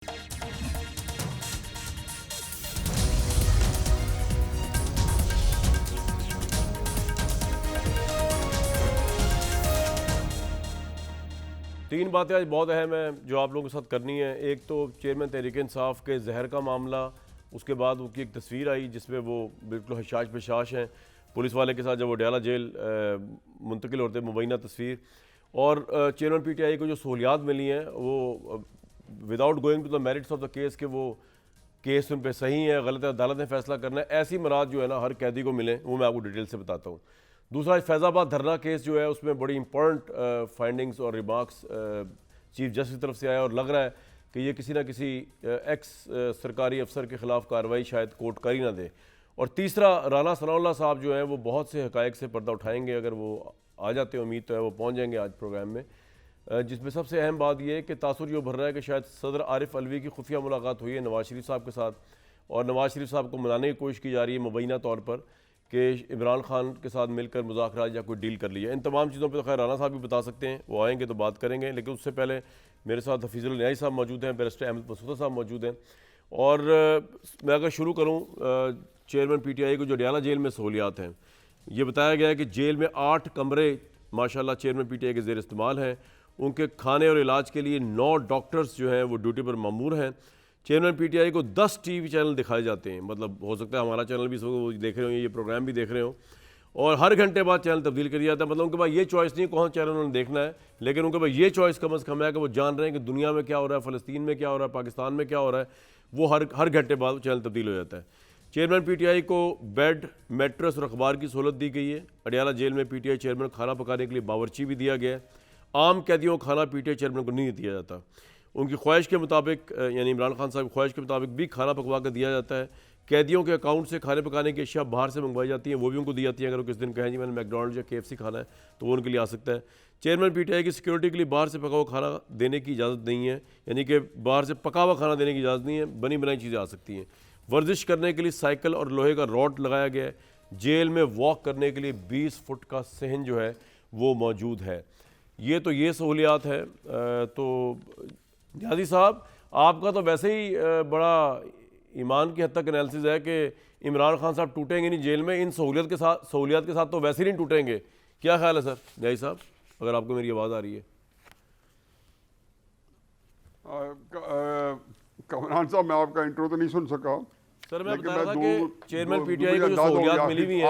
तीन बातें आज बहुत अहम हैं जो आप लोगों के साथ करनी है। एक तो चेयरमैन तहरीक इंसाफ के जहर का मामला, उसके बाद उनकी एक तस्वीर आई जिसमें वो बिल्कुल हशाश पेशाश हैं पुलिस वाले के साथ जब वो अडयाला जेल मुंतकिल होते, मुबैना तस्वीर। और चेयरमैन पीटीआई को जो सहूलियात मिली हैं वो without going to the merits of the case के वो केस उन पर सही है गलत है, अदालत ने फैसला करना है, ऐसी मराद जो है ना हर कैदी को मिले, वो मैं आपको डिटेल से बताता हूँ। दूसरा, फैज़ाबाद धरना केस जो है उसमें बड़ी इंपॉर्टेंट फाइंडिंग्स और रिमार्क्स चीफ जस्टिस की तरफ से आया और लग रहा है कि ये किसी ना किसी एक्स सरकारी अफसर के ख़िलाफ़ कार्रवाई शायद कोर्ट कर ही ना दे। और तीसरा, राना सनाउल्लाह साहब जो हैं वो बहुत से हक़ाइक़ से पर्दा उठाएंगे, अगर वो आ जाते हैं, उम्मीद तो है वो पहुँच जाएंगे आज प्रोग्राम में, जिसमें सबसे अहम बात यह है कि तासुर ये भर रहा है कि शायद सदर आरिफ अलवी की खुफिया मुलाकात हुई है नवाज शरीफ साहब के साथ, और नवाज शरीफ साहब को मनाने की कोशिश की जा रही है मुबैना तौर पर कि इमरान खान के साथ मिलकर मुज़ाकरात या कोई डील कर लिया। इन तमाम चीज़ों पे तो खैर राना साहब भी बता सकते हैं, वो आएंगे तो बात करेंगे, लेकिन उससे पहले मेरे साथ हफीज़ुल न्याई साहब मौजूद हैं, बैरिस्टर अहमद मसूदा साहब मौजूद हैं। और मैं अगर शुरू करूँ चेयरमैन पीटीआई को जो अडयाला जेल में सहूलियात हैं, ये बताया गया है कि जेल में 8 कमरे माशाल्लाह चेयरमैन पीटीआई के ज़ेर इस्तेमाल हैं। उनके खाने और इलाज के लिए 9 डॉक्टर्स जो हैं वो ड्यूटी पर मामूर हैं। चेयरमैन पीटीआई को 10 टीवी चैनल दिखाए जाते हैं, मतलब हो सकता है हमारा चैनल भी वो देख रहे हो, ये प्रोग्राम भी देख रहे हो, और हर घंटे बाद चैनल तब्दील कर दिया जाता है। मतलब उनके पास ये चॉइस नहीं कौन चैनल उन्होंने देखना है, लेकिन उनके पास ये चॉइस कम अज़ कम है कि वो जान रहे हैं कि दुनिया में क्या हो रहा है, फ़लस्तीन में क्या हो रहा है, पाकिस्तान में क्या हो रहा है, वो हर घंटे बाद चैनल तब्दील हो जाता है। चेयरमैन पीटीआई को बेड, मैट्रेस और अखबार की सहूलत दी गई है। अडयाला जेल में पीटीआई चेयरमैन को खाना पकाने के लिए बावर्ची भी दिया गया है। आम कैदियों को खाना पीटीआई चेयरमैन को नहीं दिया जाता, उनकी ख्वाहिश के मुताबिक, यानी इमरान खान साहब की ख्वाहिश के मुताबिक भी खाना पकवा कर दिया जाता है। कैदियों के अकाउंट से खाने पकाने की अशिया बाहर से मंगवाई जाती हैं, वो भी उनको दी जाती हैं। अगर वो किस दिन कहें जी मैंने मैकडॉनल्ड या KFC खाना है तो वो उनके लिए आ सकता है। चेयरमैन पीटीआई की सिक्योरिटी के लिए बाहर से पका हुआ खाना देने की इजाज़त नहीं है, यानी कि बाहर से पका हुआ खाना देने की इजाज़त नहीं है, बनी बनाई चीज़ें आ सकती हैं। वर्जिश करने के लिए साइकिल और लोहे का रॉड लगाया गया है। जेल में वॉक करने के लिए 20 फुट का सहन जो है वो मौजूद है। ये सहूलियात है। तो नियाज़ी साहब, आपका तो वैसे ही बड़ा ईमान की हद तक एनालिसिस है कि इमरान खान साहब टूटेंगे नहीं जेल में, इन सहूलियत के साथ तो वैसे ही नहीं टूटेंगे। क्या ख्याल है सर नियाज़ी साहब, अगर आपको मेरी आवाज़ आ रही है? कमरान साहब, मैं आपका इंट्रो तो नहीं सुन सका सर। मैं बता रहा था कि चेयरमैन पीटीआई को जो सहूलियात मिली हुई है,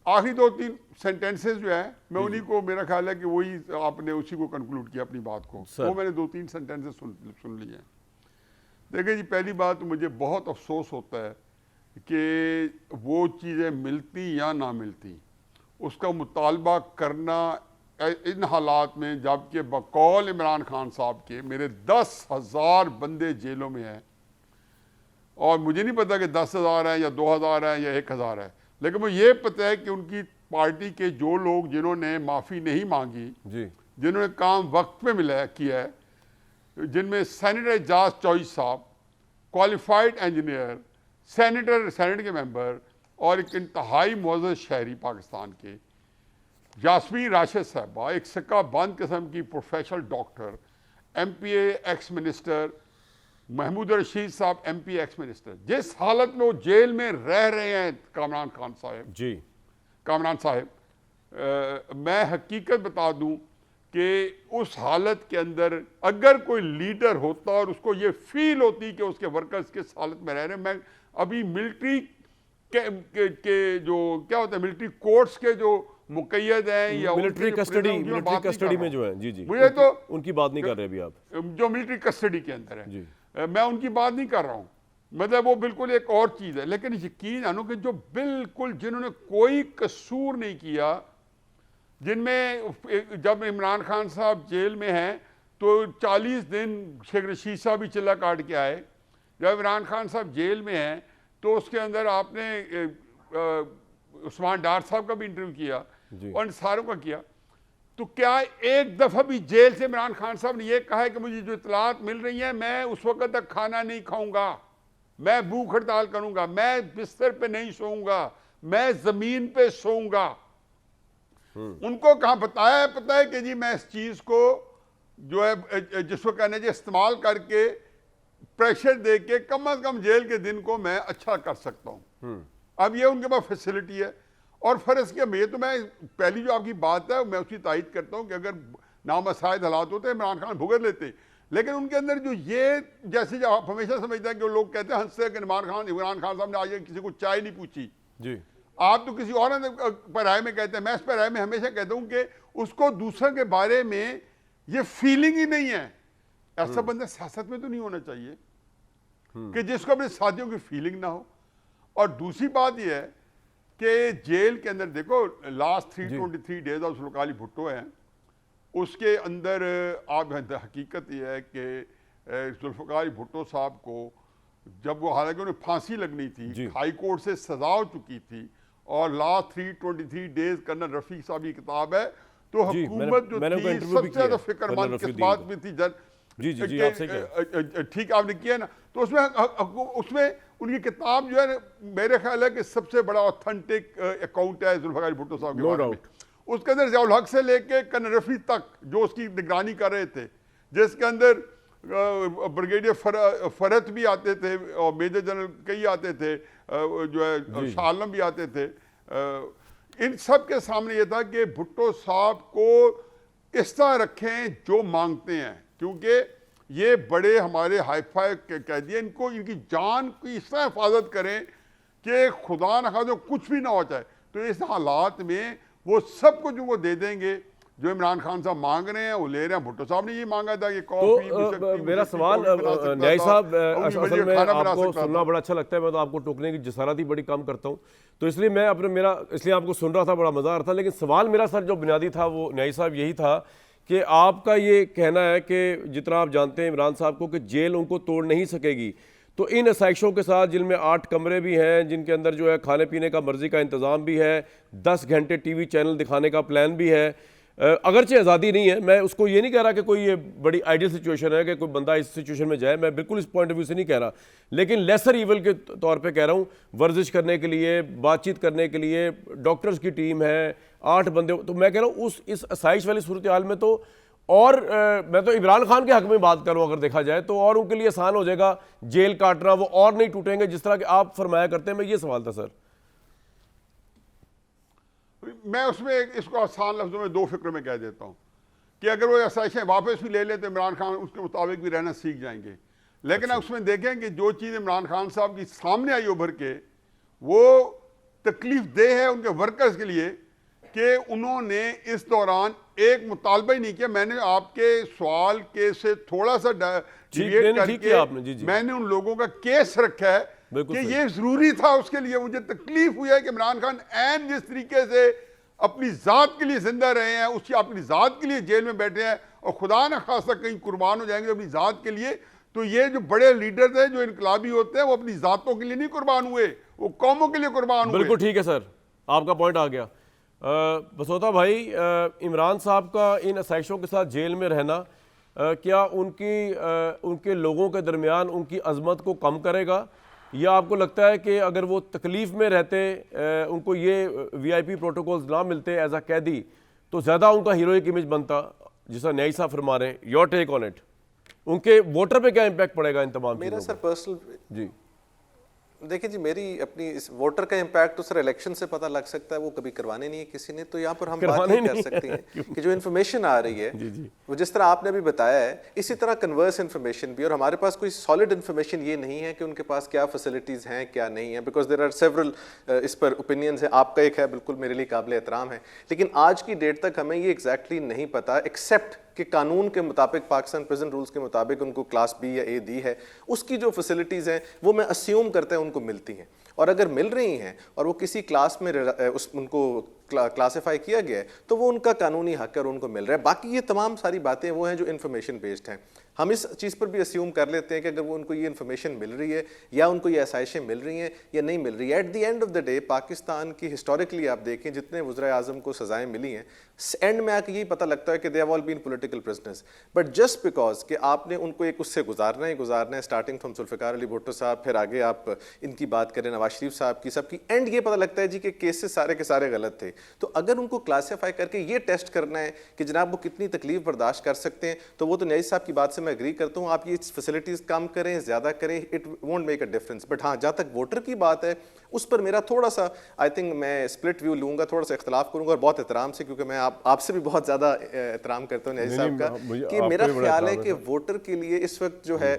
आखिरी 2-3 सेंटेंसेस जो है मैं उन्हीं को, मेरा ख्याल है कि वही आपने उसी को कंक्लूड किया अपनी बात को, वो मैंने 2-3 सेंटेंसेस सुन लिए हैं। देखिए जी, पहली बात तो मुझे बहुत अफसोस होता है कि वो चीज़ें मिलती या ना मिलती, उसका मुतालबा करना इन हालात में, जबकि बकौल इमरान खान साहब के मेरे 10,000 बंदे जेलों में हैं, और मुझे नहीं पता कि 10,000 है या 2,000 है या 1,000 है, लेकिन मुझे ये पता है कि उनकी पार्टी के जो लोग जिन्होंने माफ़ी नहीं मांगी जी, जिन्होंने काम वक्त पे मिला किया है, जिनमें सेनेटर एजाज चौधरी साहब, क्वालिफाइड इंजीनियर, सेनेट के मेंबर, और एक इंतहाई मुअज़्ज़ज़ शहरी पाकिस्तान के, यास्मीन राशिद साहबा, एक सिक्का बंद किस्म की professional doctor, MPA ex minister, Mahmood Rashid साहब MP एक्स मिनिस्टर, जिस हालत में वो जेल में रह रहे हैं कामरान खान साहब जी, कामरान साहब, मैं हकीकत बता दूं कि उस हालत के अंदर अगर कोई लीडर होता और उसको ये फील होती कि उसके वर्कर्स किस हालत में रह रहे हैं। मैं अभी मिलिट्री के जो क्या होता है, मिलिट्री कोर्ट्स के जो मुकैयद हैं या मिलिट्री कस्टडी में जो है, जी जी, मुझे तो उनकी बात नहीं कर रहे अभी आप, जो मिलिट्री कस्टडी के अंदर है जी, मैं उनकी बात नहीं कर रहा हूँ, मतलब वो बिल्कुल एक और चीज़ है। लेकिन यकीन जानो कि जो बिल्कुल जिन्होंने कोई कसूर नहीं किया, जिनमें जब इमरान खान साहब जेल में हैं तो 40 दिन शेख रशीद साहब भी चिल्ला काट के आए। जब इमरान खान साहब जेल में हैं तो उसके अंदर आपने उस्मान डार साहब का भी इंटरव्यू किया और इन सारों का किया, तो क्या एक दफ़ा भी जेल से इमरान खान साहब ने यह कहा है कि मुझे जो इतलात मिल रही है मैं उस वक्त तक खाना नहीं खाऊंगा, मैं भूख हड़ताल करूंगा, मैं बिस्तर पे नहीं सोऊंगा, मैं ज़मीन पे सोऊंगा? उनको कहाँ पता है कि जी मैं इस चीज़ को जो है जिसको कहने चाहिए इस्तेमाल करके प्रेशर दे के कम अज कम जेल के दिन को मैं अच्छा कर सकता हूं। अब ये उनके पास फैसिलिटी है। और फर्ज के ये तो मैं पहली जो आपकी बात है मैं उसकी तायद करता हूं कि अगर नामसाइद हालात होते इमरान खान भुगत लेते, लेकिन उनके अंदर जो ये जैसे जो आप हमेशा समझते हैं कि लोग कहते हैं हंसते हैं कि इमरान खान साहब ने आज किसी को चाय नहीं पूछी जी, आप तो किसी और पैराए में कहते हैं, मैं इस पैराए में हमेशा कहता हूं कि उसको दूसरे के बारे में ये फीलिंग ही नहीं है। ऐसा बंदा सियासत में तो नहीं होना चाहिए कि जिसको अपने साथियों की फीलिंग ना हो। और दूसरी बात यह है कि जेल के अंदर देखो last 323 days of Zulfikar Ali Bhutto हैं, उसके अंदर आप हकीकत यह है कि जुल्फ़िकार अली भुट्टो साहब को जब वो हालांकि उन्हें फांसी लगनी थी, हाई कोर्ट से सजा हो चुकी थी, और लास्ट 323 डेज कर्नल रफीक साहब की किताब है, तो हुकूमत जो थी सबसे ज्यादा फिक्रमंद किस बात में थी ठीक आपने किया ना, तो उसमें उनकी किताब जो है मेरे ख्याल है कि सबसे बड़ा ऑथेंटिक अकाउंट है जुल्फ़िकार अली भुट्टो साहब के बारे में। उसके अंदर ज़ियाउल हक से लेके कर्नल रफीक तक जो उसकी निगरानी कर रहे थे, जिसके अंदर ब्रिगेडियर फरत भी आते थे और मेजर जनरल कई आते थे, जो है शाह आलम भी आते थे। इन सब के सामने ये था कि भुट्टो साहब को इस तरह रखें जो मांगते हैं, क्योंकि ये बड़े हमारे हाईफाई कैदी हैं, इनको इनकी जान की इस तरह हिफाजत करें कि खुदा न खास्ता कुछ भी ना हो जाए। तो इस हालात में वो सब कुछ उनको दे देंगे जो इमरान खान साहब मांग रहे हैं, वो ले रहे हैं। भुट्टो साहब ने ये मांगा था कि कॉफी तो मेरा सवाल न्याय साहब, असल में आपको सुनना बड़ा अच्छा लगता है, मैं तो आपको टोकने की जसारत ही बड़ी कम करता हूँ, तो इसलिए मैं इसलिए आपको सुन रहा था, बड़ा मज़ा आ रहा था। लेकिन सवाल मेरा सर जो बुनियादी था वो न्याय साहब यही था कि आपका ये कहना है कि जितना आप जानते हैं इमरान साहब को कि जेल उनको तोड़ नहीं सकेगी, तो इन आसाइशों के साथ जिनमें 8 कमरे भी हैं, जिनके अंदर जो है खाने पीने का मर्जी का इंतज़ाम भी है, 10 घंटे टीवी चैनल दिखाने का प्लान भी है, अगरचे आज़ादी नहीं है, मैं उसको ये नहीं कह रहा कि कोई ये बड़ी आइडियल सिचुएशन है कि कोई बंदा इस सिचुएशन में जाए, मैं बिल्कुल इस पॉइंट ऑफ व्यू से नहीं कह रहा, लेकिन लेसर ईवल के तौर पे कह रहा हूँ, वर्जिश करने के लिए, बातचीत करने के लिए डॉक्टर्स की टीम है, 8 बंदे, तो मैं कह रहा हूँ इस आसाइश वाली सूरत हाल में तो और मैं तो इमरान खान के हक में बात करूं अगर देखा जाए तो, और उनके लिए आसान हो जाएगा जेल काटना, वो और नहीं टूटेंगे जिस तरह कि आप फरमाया करते हैं। मैं ये सवाल था सर। मैं उसमें इसको आसान लफ्जों में 2 फिक्र में कह देता हूं कि अगर वो आसाइशें वापस भी ले लें तो इमरान खान उसके मुताबिक भी रहना सीख जाएंगे। लेकिन उसमें देखें कि जो चीज़ इमरान खान साहब की सामने आई उभर के, वो तकलीफ देह है उनके वर्कर्स के लिए कि उन्होंने इस दौरान एक मुतालबा ही नहीं किया। मैंने आपके सवाल के से थोड़ा सा डिविएट करके मैंने उन लोगों का केस रखा है कि ये जरूरी था। उसके लिए मुझे तकलीफ हुई है कि इमरान खान ऐन जिस तरीके से अपनी जात के लिए जिंदा रहे हैं, उसकी अपनी जात के लिए जेल में बैठे हैं और खुदा न खासा कहीं कुर्बान हो जाएंगे अपनी जात के लिए, तो ये जो बड़े लीडर्स हैं जो इनकलाबी होते हैं वो अपनी जातों के लिए नहीं कुर्बान हुए, वो कौमों के लिए कुर्बान हुए। बिल्कुल ठीक है सर, आपका पॉइंट आ गया। बसोता भाई, इमरान साहब का इन आसाइशों के साथ जेल में रहना क्या उनके लोगों के दरमियान उनकी अजमत को कम करेगा, या आपको लगता है कि अगर वो तकलीफ में रहते, उनको ये VIP प्रोटोकॉल्स ना मिलते एज अ कैदी, तो ज़्यादा उनका हीरोइक इमेज बनता, जिसका न्याय साहब फरमा रहे हैं? योर टेक ऑन इट, उनके वोटर पे क्या इम्पैक्ट पड़ेगा इन तमाम? मेरा सर पर्सनल जी देखिए जी, मेरी अपनी इस वोटर का इम्पैक्ट तो सर इलेक्शन से पता लग सकता है, वो कभी करवाने नहीं है किसी ने, तो यहाँ पर हम बात नहीं कर सकते हैं कि जो इन्फॉर्मेशन आ रही है वो जिस तरह आपने अभी बताया है, इसी तरह कन्वर्स इन्फॉर्मेशन भी, और हमारे पास कोई सॉलिड इन्फॉर्मेशन ये नहीं है कि उनके पास क्या फैसिलिटीज़ हैं क्या नहीं है, बिकॉज देयर आर सेवरल इस पर ओपिनियंस है, आपका एक है बिल्कुल मेरे लिए काबिल एहतराम है, लेकिन आज की डेट तक हमें ये एग्जैक्टली नहीं पता, एक्सेप्ट कि कानून के मुताबिक, पाकिस्तान प्रिजन रूल्स के मुताबिक उनको क्लास B या A दी है, उसकी जो फैसिलिटीज़ हैं वो मैं अस्यूम करते हैं उनको मिलती हैं, और अगर मिल रही हैं और वो किसी क्लास में उनको क्लासिफाई किया गया है तो वो उनका कानूनी हक है और उनको मिल रहा है। बाकी ये तमाम सारी बातें वो हैं जो इन्फॉर्मेशन बेस्ड हैं। हम इस चीज़ पर भी अस्यूम कर लेते हैं कि अगर वो उनको ये इन्फॉर्मेशन मिल रही है या उनको ये आसाइशें मिल रही हैं या नहीं मिल रही है, at the end of the day Pakistan की हिस्टोरिकली आप देखें जितने वज़ीर आज़म को सजाएं मिली हैं, एंड में आके यही पता लगता है कि they have all been political prisoners. But just because कि आपने उनको एक उससे गुजारना है, स्टार्टिंग फ्रॉम जुल्फ़िकार अली भुट्टो साहब, फिर आगे आप इनकी बात करें नवाज शरीफ साहब की, सबकी एंड ये पता लगता है जी कि केसेस सारे के सारे गलत थे। तो अगर उनको क्लासीफाई करके ये टेस्ट करना है कि जनाब वो कितनी तकलीफ बर्दाश्त कर सकते हैं, तो वो तो न्याज़ी साहब की बात से मैं एग्री करता हूँ, आप ये फैसिलिटीज़ कम करें, ज़्यादा करें, it won't make a difference. But हाँ, जहाँ तक वोटर की बात है उस पर मेरा थोड़ा सा आई थिंक मैं स्प्लिट व्यू लूँगा, थोड़ा सा इख्तलाफ करूँगा, और बहुत एहतराम से, क्योंकि मैं आपसे भी बहुत ज़्यादा एहतराम करता हूँ न्याज़ी साहब का, कि मेरा ख्याल है कि वोटर के लिए इस वक्त जो है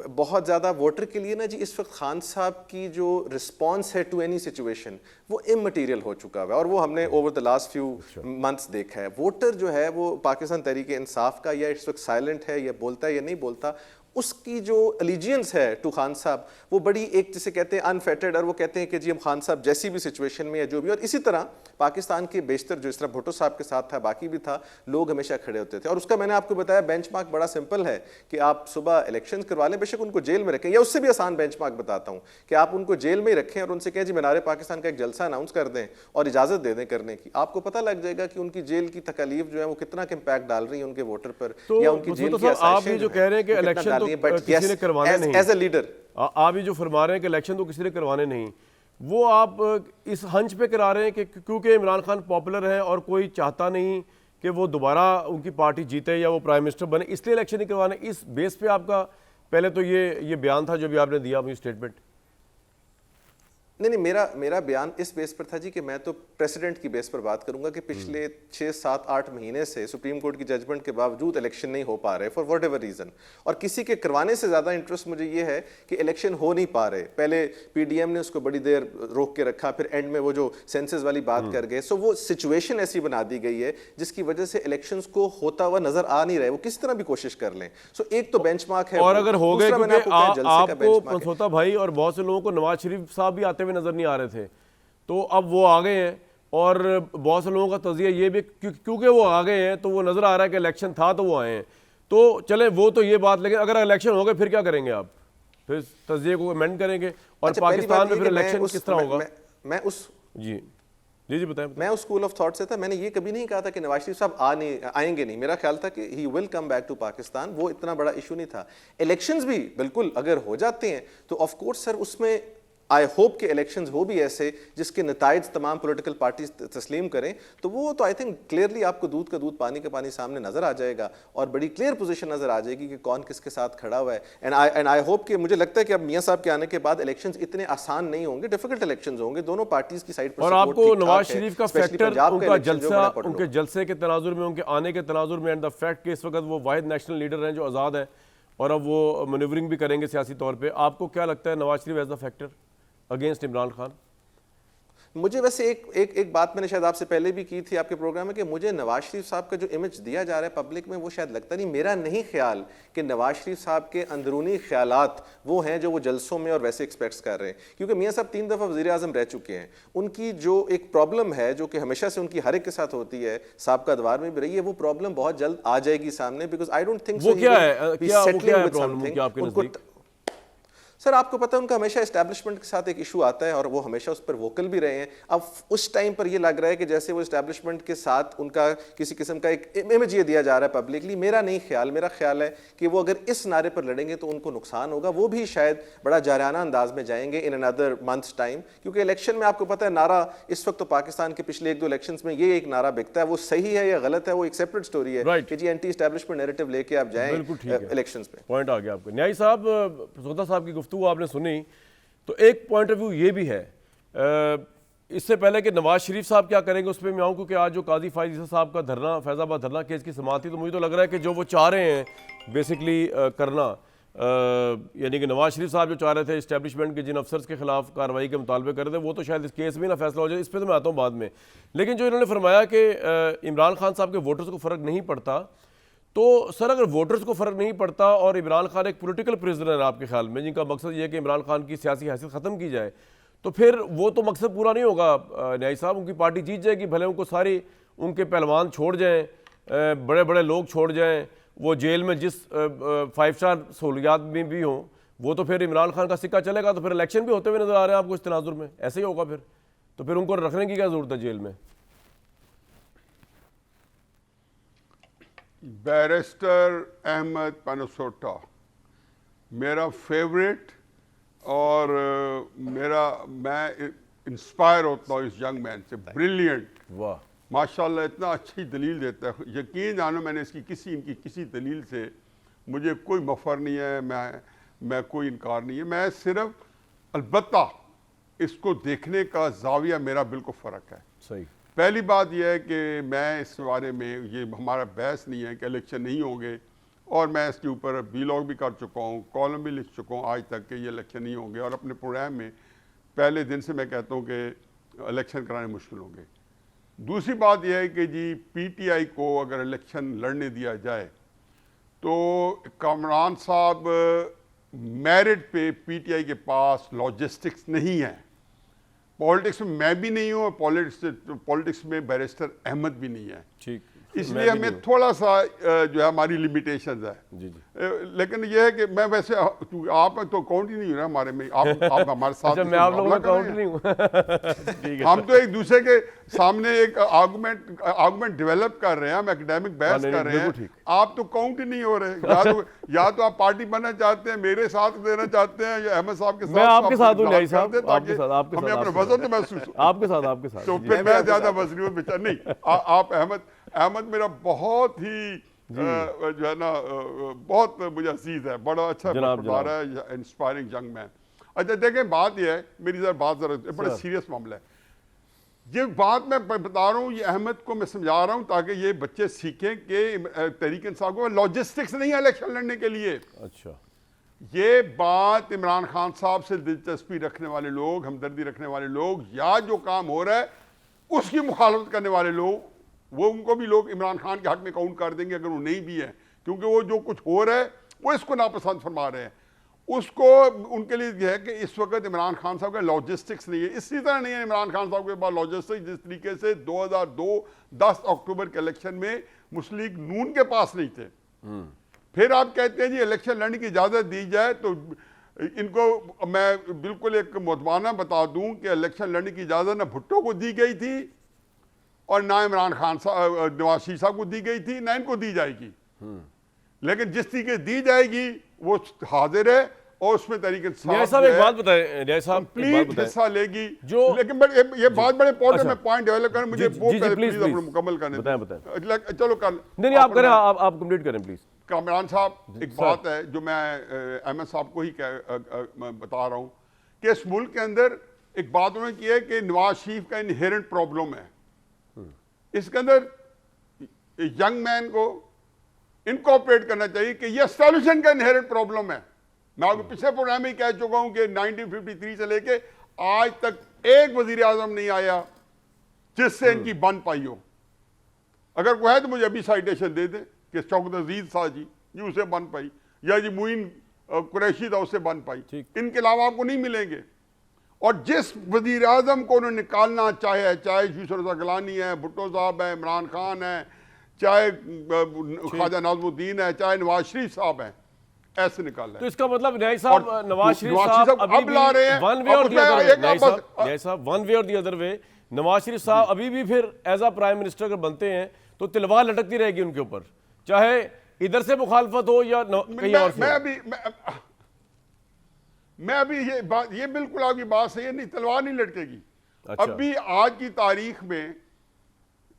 बहुत ज़्यादा वोटर के लिए ना जी इस वक्त खान साहब की जो रिस्पांस है टू एनी सिचुएशन वो इमटेरियल हो चुका है, और वो हमने over the last few months देखा है। वोटर जो है वो पाकिस्तान तहरीक इंसाफ का या इस वक्त साइलेंट है, या बोलता है या नहीं बोलता, उसकी जो अलीजियंस है टू खान साहब वो बड़ी एक जिसे कहते हैं अनफेटेड, और वो कहते हैं कि जी हम खान साहब जैसी भी सिचुएशन में या जो भी। और इसी तरह पाकिस्तान के बेशतर जो इस तरह भुट्टो साहब के साथ था, बाकी भी था, लोग हमेशा खड़े होते थे। और उसका मैंने आपको बताया बेंचमार्क बड़ा सिंपल है कि आप सुबह इलेक्शन करवा लें, बेशक उनको जेल में रखें, या उससे भी आसान बेंचमार्क बताता हूँ कि आप उनको जेल में ही रखें और उनसे कहें जी मीनार पाकिस्तान का एक जलसा अनाउंस कर दें और इजाज़त दे दें करने की। आपको पता लग जाएगा कि उनकी जेल की तकालीफ जो है वो कितना इम्पैक्ट डाल रही है उनके वोटर पर, या उनकी जेल की आप जो कह रहे हैं कि इलेक्शन तो किसी ने करवाने नहीं, एज अ लीडर आप ये जो फरमा रहे हैं कि इलेक्शन तो किसी ने करवाने नहीं, वो आप इस हंच पे करा रहे हैं कि क्योंकि इमरान खान पॉपुलर है और कोई चाहता नहीं कि वो दोबारा उनकी पार्टी जीते या वो प्राइम मिनिस्टर बने, इसलिए इलेक्शन नहीं करवाने। इस बेस पे आपका पहले तो ये बयान था जो भी आपने दिया अपनी स्टेटमेंट। नहीं, मेरा बयान इस बेस पर था जी कि मैं तो प्रेसिडेंट की बेस पर बात करूंगा कि पिछले 6, 7, 8 महीने से सुप्रीम कोर्ट की जजमेंट के बावजूद इलेक्शन नहीं हो पा रहे फॉर वट एवर रीजन, और किसी के करवाने से ज्यादा इंटरेस्ट मुझे ये है कि इलेक्शन हो नहीं पा रहे। पहले पीडीएम ने उसको बड़ी देर रोक के रखा, फिर एंड में वो जो सेंसस वाली बात कर गए, सो वो सिचुएशन ऐसी बना दी गई है जिसकी वजह से इलेक्शंस को होता हुआ नजर आ नहीं रहे, वो किस तरह भी कोशिश कर लें। सो एक तो बेंचमार्क है, और अगर हो गए आपको मनसोता भाई और बहुत से लोगों को नवाज शरीफ साहब भी आते हुए नजर नहीं आ रहे थे, तो अब वो आ गए हैं, और बहुत से लोगों का तज़िया ये भी क्योंकि वो आ गए हैं तो वो नजर आ रहा है कि इलेक्शन था तो वो आए हैं, तो चले वो तो ये बात, लेकिन अगर इलेक्शन हो गए फिर क्या करेंगे आप? फिर तज़िये को अमेंड करेंगे, और पाकिस्तान में फिर इलेक्शन किस तरह होगा? मैं उस जी बताएं। मैं उस स्कूल ऑफ थॉट से था, मैंने ये कभी नहीं कहा था कि नवाज शरीफ साहब आएंगे नहीं। मेरा ख्याल था कि he will come back to Pakistan, वो इतना बड़ा इशू नहीं था। इलेक्शंस भी बिल्कुल अगर हो जाते हैं तो ऑफ कोर्स सर उसमें आई होप के इलेक्शंस हो भी ऐसे जिसके नताइज तमाम पॉलिटिकल पार्टीज तस्लीम करें, तो वो तो आई थिंक क्लियरली आपको दूध का दूध पानी का पानी सामने नजर आ जाएगा, और बड़ी क्लियर पोजीशन नजर आ जाएगी कि कौन किसके साथ खड़ा हुआ है। एंड आई होप कि मुझे लगता है कि अब मियां साहब के आने के बाद इलेक्शंस इतने आसान नहीं होंगे, डिफिकल्ट इलेक्शंस होंगे दोनों पार्टीज की साइड पर। और आपको नवाज शरीफ का फैक्टर, उनका जलसा, उनके जलसे के तनाजुर में, उनके आने के तनाजुर में, एंड द फैक्ट कि इस वक्त वो वाहिद नेशनल लीडर हैं जो आज़ाद है और अब वो मैन्यूवरिंग भी करेंगे सियासी तौर पर, आपको क्या लगता है Nawaz Sharif as the factor against Imran Khan? मुझे वैसे एक बात मैंने शायद आपसे पहले भी की थी आपके प्रोग्राम में कि मुझे नवाज शरीफ साहब का जो इमेज दिया जा रहा है पब्लिक में वो शायद लगता नहीं, मेरा नहीं ख्याल कि नवाज शरीफ साहब के अंदरूनी ख्यालात वो हैं जो वो जलसों में और वैसे एक्सपेक्ट कर रहे हैं, क्योंकि मियां साहब 3 दफ़ा वज़ीर आज़म रह चुके हैं। उनकी जो एक प्रॉब्लम है जो कि हमेशा से उनकी हर एक के साथ होती है, साहब का अदवार में भी रही है, वो प्रॉब्लम बहुत जल्द आ जाएगी सामने, because I don't think sir आपको पता है उनका हमेशा एस्टैब्लिशमेंट के साथ एक इशू आता है और वो हमेशा उस पर वोकल भी रहे हैं। अब उस टाइम पर ये लग रहा है कि जैसे वो एस्टैब्लिशमेंट के साथ उनका किसी किस्म का एक इमेज ये दिया जा रहा है पब्लिकली। मेरा नहीं ख्याल, मेरा ख्याल है कि वो अगर इस नारे पर लड़ेंगे तो उनको नुकसान होगा, वो भी शायद बड़ा जाराना अंदाज में जाएंगे इन अनदर मंथ्स टाइम, क्योंकि इलेक्शन में आपको पता है नारा इस वक्त तो पाकिस्तान के पिछले 1-2 इलेक्शन में ये एक नारा बिकता है, वो सही है या गलत है वो एक सेपरेट स्टोरी है कि जी एंटी एस्टैब्लिशमेंट नैरेटिव लेके आप जाएं इलेक्शन पे। पॉइंट आ गया आपका। न्यायी साहब, प्रसोदा साहब की गुफ्तगू आपने सुनी, तो एक पॉइंट ऑफ व्यू ये भी है, इससे पहले कि नवाज शरीफ साहब क्या करेंगे उस पर मैं आऊँ, क्योंकि आज जो काजी फायद ईसा साहब का धरना, फैज़ाबाद धरना केस की समाअत थी, तो मुझे तो लग रहा है कि जो वो चाह रहे हैं बेसिकली करना, यानी कि नवाज शरीफ साहब जो चाह रहे थे इस्टेब्लिशमेंट के जिन अफसर्स के खिलाफ कार्रवाई के मुतालबे कर रहे थे, वो तो शायद इस केस में ना फैसला हो जाए, इस पर तो मैं आता हूँ बाद में। लेकिन जो इन्होंने फरमाया कि इमरान खान साहब के वोटर्स को फ़र्क नहीं पड़ता, तो सर अगर वोटर्स को फ़र्क नहीं पड़ता और इमरान खान एक पॉलिटिकल प्रिजनर है आपके ख्याल में, जिनका मकसद ये है कि इमरान खान की सियासी हैसियत ख़त्म की जाए, तो फिर वो तो मकसद पूरा नहीं होगा न्यायी साहब। उनकी पार्टी जीत जाएगी, भले उनको सारी उनके पहलवान छोड़ जाएं, बड़े बड़े लोग छोड़ जाएं, वो जेल में जिस 5 स्टार सहूलियात में भी हों, वो तो फिर इमरान खान का सिक्का चलेगा, तो फिर इलेक्शन भी होते हुए नजर आ रहे हैं आपको इस तनाजुर में, ऐसे ही होगा फिर तो उनको रखने की क्या जरूरत है जेल में? बैरिस्टर अहमद पनसोटा मेरा फेवरेट, और मैं इंस्पायर होता हूँ इस यंग मैन से। ब्रिलियंट, वाह माशाल्लाह, इतना अच्छी दलील देता है। यकीन जानो मैंने इनकी किसी दलील से मुझे कोई मफर नहीं है, मैं कोई इनकार नहीं है, मैं सिर्फ अलबत्ता इसको देखने का जाविया मेरा बिल्कुल फ़र्क है। सही। पहली बात यह है कि मैं इस बारे में, ये हमारा बहस नहीं है कि इलेक्शन नहीं होंगे, और मैं इसके ऊपर वीलॉग भी कर चुका हूँ, कॉलम भी लिख चुका हूँ आज तक कि ये इलेक्शन नहीं होंगे, और अपने प्रोग्राम में पहले दिन से मैं कहता हूँ कि इलेक्शन कराने मुश्किल होंगे। दूसरी बात यह है कि जी पीटीआई को अगर इलेक्शन लड़ने दिया जाए तो कामरान साहब मेरिट पे पीटीआई के पास लॉजिस्टिक्स नहीं है। पॉलिटिक्स में मैं भी नहीं हूँ, और पॉलिटिक्स में बैरिस्टर अहमद भी नहीं है। ठीक, इसलिए हमें थोड़ा सा जो है हमारी लिमिटेशंस है। जी जी। लेकिन यह है कि मैं वैसे, आप तो काउंट ही नहीं हो रहा हमारे में, आप हमारे साथ अच्छा, मैं आप लोगों में काउंट नहीं हूँ। ठीक है, हम तो एक दूसरे के सामने एक आर्गुमेंट डेवलप कर रहे हैं, हम एकेडमिक बहस कर रहे हैं, आप तो काउंट ही नहीं हो रहे। या तो आप पार्टी बनना चाहते हैं, मेरे साथ देना चाहते हैं, या अहमद साहब के साथ। मैं आपके साथ हूँ न्याई साहब, आपके साथ, हमें अपना वजन तो महसूस, आपके साथ तो फिर मैं ज्यादा वजनी बेचारा नहीं। आप अहमद मेरा बहुत ही जो है ना बहुत मुझे अजीज है, बड़ा अच्छा बता है, इंस्पायरिंग यंग मैन। अच्छा देखें, बात यह है, मेरी बात बड़ा सीरियस मामला है। ये बात मैं बता रहा हूँ, ये अहमद को मैं समझा रहा हूँ ताकि ये बच्चे सीखें कि तहरीक इंसाफ को लॉजिस्टिक्स नहीं है इलेक्शन लड़ने के लिए। अच्छा, ये बात इमरान खान साहब से दिलचस्पी रखने वाले लोग, हमदर्दी रखने वाले लोग, या जो काम हो रहा है उसकी मुखालफत करने वाले लोग, वो उनको भी लोग इमरान खान के हक में काउंट कर देंगे अगर वो नहीं भी है, क्योंकि वो जो कुछ हो रहा है वो इसको नापसंद फरमा रहे हैं। उसको उनके लिए यह है कि इस वक्त इमरान खान साहब का लॉजिस्टिक्स नहीं है। इसी तरह नहीं है इमरान खान साहब के पास लॉजिस्टिक्स जिस तरीके से 2002 10 अक्टूबर के इलेक्शन में मुस्लिम लीग नून के पास नहीं थे। फिर आप कहते हैं जी इलेक्शन लड़ने की इजाज़त दी जाए, तो इनको मैं बिल्कुल एक मुतबाना बता दूं कि इलेक्शन लड़ने की इजाज़त ना भुट्टो को दी गई थी और ना इमरान खान साहब नवाज शरीफ साहब को दी गई थी, ना इनको दी जाएगी। लेकिन जिस तरीके दी जाएगी वो हाजिर है, और उसमें तरीके साहब एक बात बताएं, न्याय साहब कंप्लीट हिस्सा लेगी जो, लेकिन ये बात बड़े इंपॉर्टेंट में पॉइंट डेवलप करें, मुझे वो प्लीज मुकम्मल करने बताएं। चलो कर, नहीं आप करें, आप कंप्लीट करें प्लीज। कामरान साहब, एक बात है जो मैं अहमद साहब को ही बता रहा हूँ कि इस मुल्क के अंदर एक बात उन्होंने की है कि नवाज शरीफ का इनहेरेंट प्रॉब्लम है। इसके अंदर यंग मैन को इनकॉर्पोरेट करना चाहिए कि यह एस्टैब्लिशमेंट का इनहेरेंट प्रॉब्लम है। मैं आपको पिछले प्रोग्राम में कह चुका हूं कि 1953 से लेके आज तक एक वजीर आजम नहीं आया जिससे इनकी बन पाई हो। अगर कोई है तो मुझे अभी साइटेशन दे दे कि शौकत अजीज शाह जी उसे बन पाई, या जी मुइन कुरैशी था उससे बन पाई, इनके अलावा आपको नहीं मिलेंगे। और जिस वजीर आजम को उन्होंने निकालना चाहे यूसुफ रज़ा गिलानी है, भुट्टो साहब है, इमरान खान है, चाहे ख्वाजा नाज़मुद्दीन है, चाहे नवाज शरीफ साहब हैं, ऐसे निकालना है। तो इसका मतलब न्याय साहब नवाज शरीफ साहब अब ला रहे हैं वन वे और द अदर वे, न्याय साहब वन वे और the other way, Nawaz Sharif साहब अभी भी फिर एज अ प्राइम मिनिस्टर अगर बनते हैं तो तलवार लटकती रहेगी उनके ऊपर, चाहे इधर से मुखालफत हो या कहीं और से। मैं अभी ये बिल्कुल आपकी बात सही है, नहीं तलवार नहीं लटकेगी। अच्छा। अभी आज की तारीख में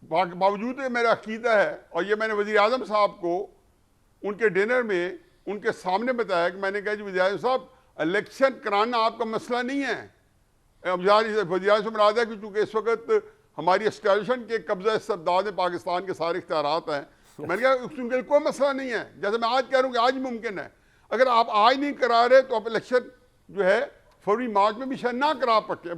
बावजूद मेरा अकीदा है, और ये मैंने वज़ीर आज़म साहब को उनके डिनर में उनके सामने बताया कि मैंने कहा जी वज़ीर आज़म साहब इलेक्शन कराना आपका मसला नहीं है। वज़ीर आज़म से मुराद है कि चूँकि इस वक्त हमारी एस्टैब्लिशमेंट के कब्ज़ा इस्तबदाद में पाकिस्तान के सारे इख्तियारात हैं, मैंने कहा उनके कोई मसला नहीं है। जैसे मैं आज कह रहा हूँ कि आज मुमकिन है, अगर आप आज नहीं करा रहे तो आप इलेक्शन जो है फरवरी मार्च में भी शायद ना करा पाके,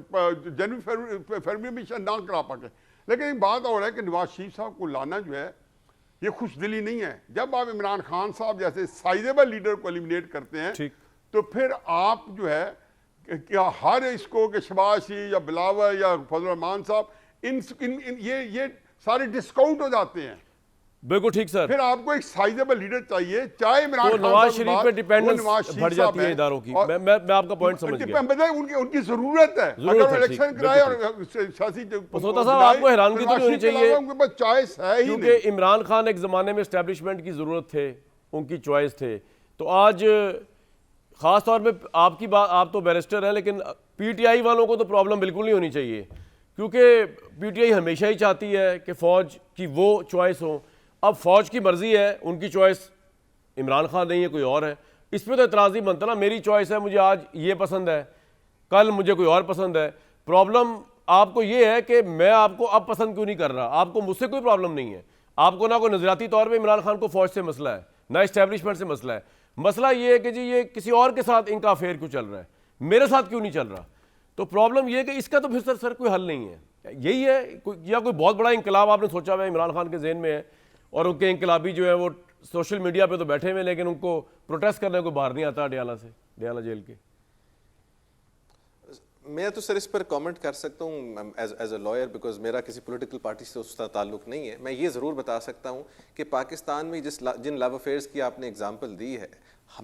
जनवरी फरवरी में भी शायद ना करा पाके। लेकिन एक बात और है कि नवाज शरीफ साहब को लाना जो है ये खुश दिली नहीं है। जब आप इमरान खान साहब जैसे साइजेबल लीडर को एलिमिनेट करते हैं तो फिर आप जो है क्या हर इसको कि शबाशी या बिलावल या फजल रहमान साहब ये सारे डिस्काउंट हो जाते हैं। बिल्कुल ठीक सर। फिर आपको एक साइजेबल लीडर चाहिए, चाहे इमरान तो खान नवाज साहब शरीफ बात, पे वो डिपेंडेंस नवाज शरीफ बढ़ साहब जाती है हैं। इदारों की। और मैं आपका पॉइंट समझ गया। बताए उनकी जरूरत है, जरूरत अगर वो है, इलेक्शन ठीक, कराए बिल्कुल और शासी मसौदा साहब, आपको हैरानगी तो नहीं होनी चाहिए, उनके पास चॉइस है ही क्योंकि नहीं। इमरान खान एक ज़माने में इस्टेब्लिशमेंट की ज़रूरत थे, उनकी चॉइस थे। तो आज ख़ास तौर पे आपकी बात, आप तो बैरिस्टर हैं, लेकिन पीटीआई वालों को तो प्रॉब्लम बिल्कुल नहीं होनी चाहिए, क्योंकि पीटीआई हमेशा ही चाहती है कि फ़ौज की वो चॉइस हो। अब फ़ौज की मर्ज़ी है, उनकी चॉइस इमरान खान नहीं है, कोई और है। इस पर तो एतराज़ ही बनता ना, मेरी चॉइस है, मुझे आज ये पसंद है, कल मुझे कोई और पसंद है। प्रॉब्लम आपको ये है कि मैं आपको अब पसंद क्यों नहीं कर रहा। आपको मुझसे कोई प्रॉब्लम नहीं है, आपको ना कोई नज़रियाती तौर पे इमरान खान को फ़ौज से मसला है, ना इस्टेब्लिशमेंट से मसला है। मसला ये है कि जी ये किसी और के साथ इनका अफेयर क्यों चल रहा है, मेरे साथ क्यों नहीं चल रहा। तो प्रॉब्लम ये है कि इसका तो फिर सर कोई हल नहीं है। यही है या कोई बहुत बड़ा इंकलाब आपने सोचा हुआ है इमरान खान के जहन में है, और उनके इंकलाबी जो है वो सोशल मीडिया पे तो बैठे हुए, लेकिन उनको प्रोटेस्ट करने को बाहर नहीं आता अडयाला से, अडयाला जेल के। मैं तो सर इस पर कमेंट कर सकता हूँ एज अ लॉयर, बिकॉज मेरा किसी पॉलिटिकल पार्टी से उसका ताल्लुक नहीं है। मैं ये ज़रूर बता सकता हूँ कि पाकिस्तान में जिन लव अफेयर्स की आपने एग्जांपल दी है,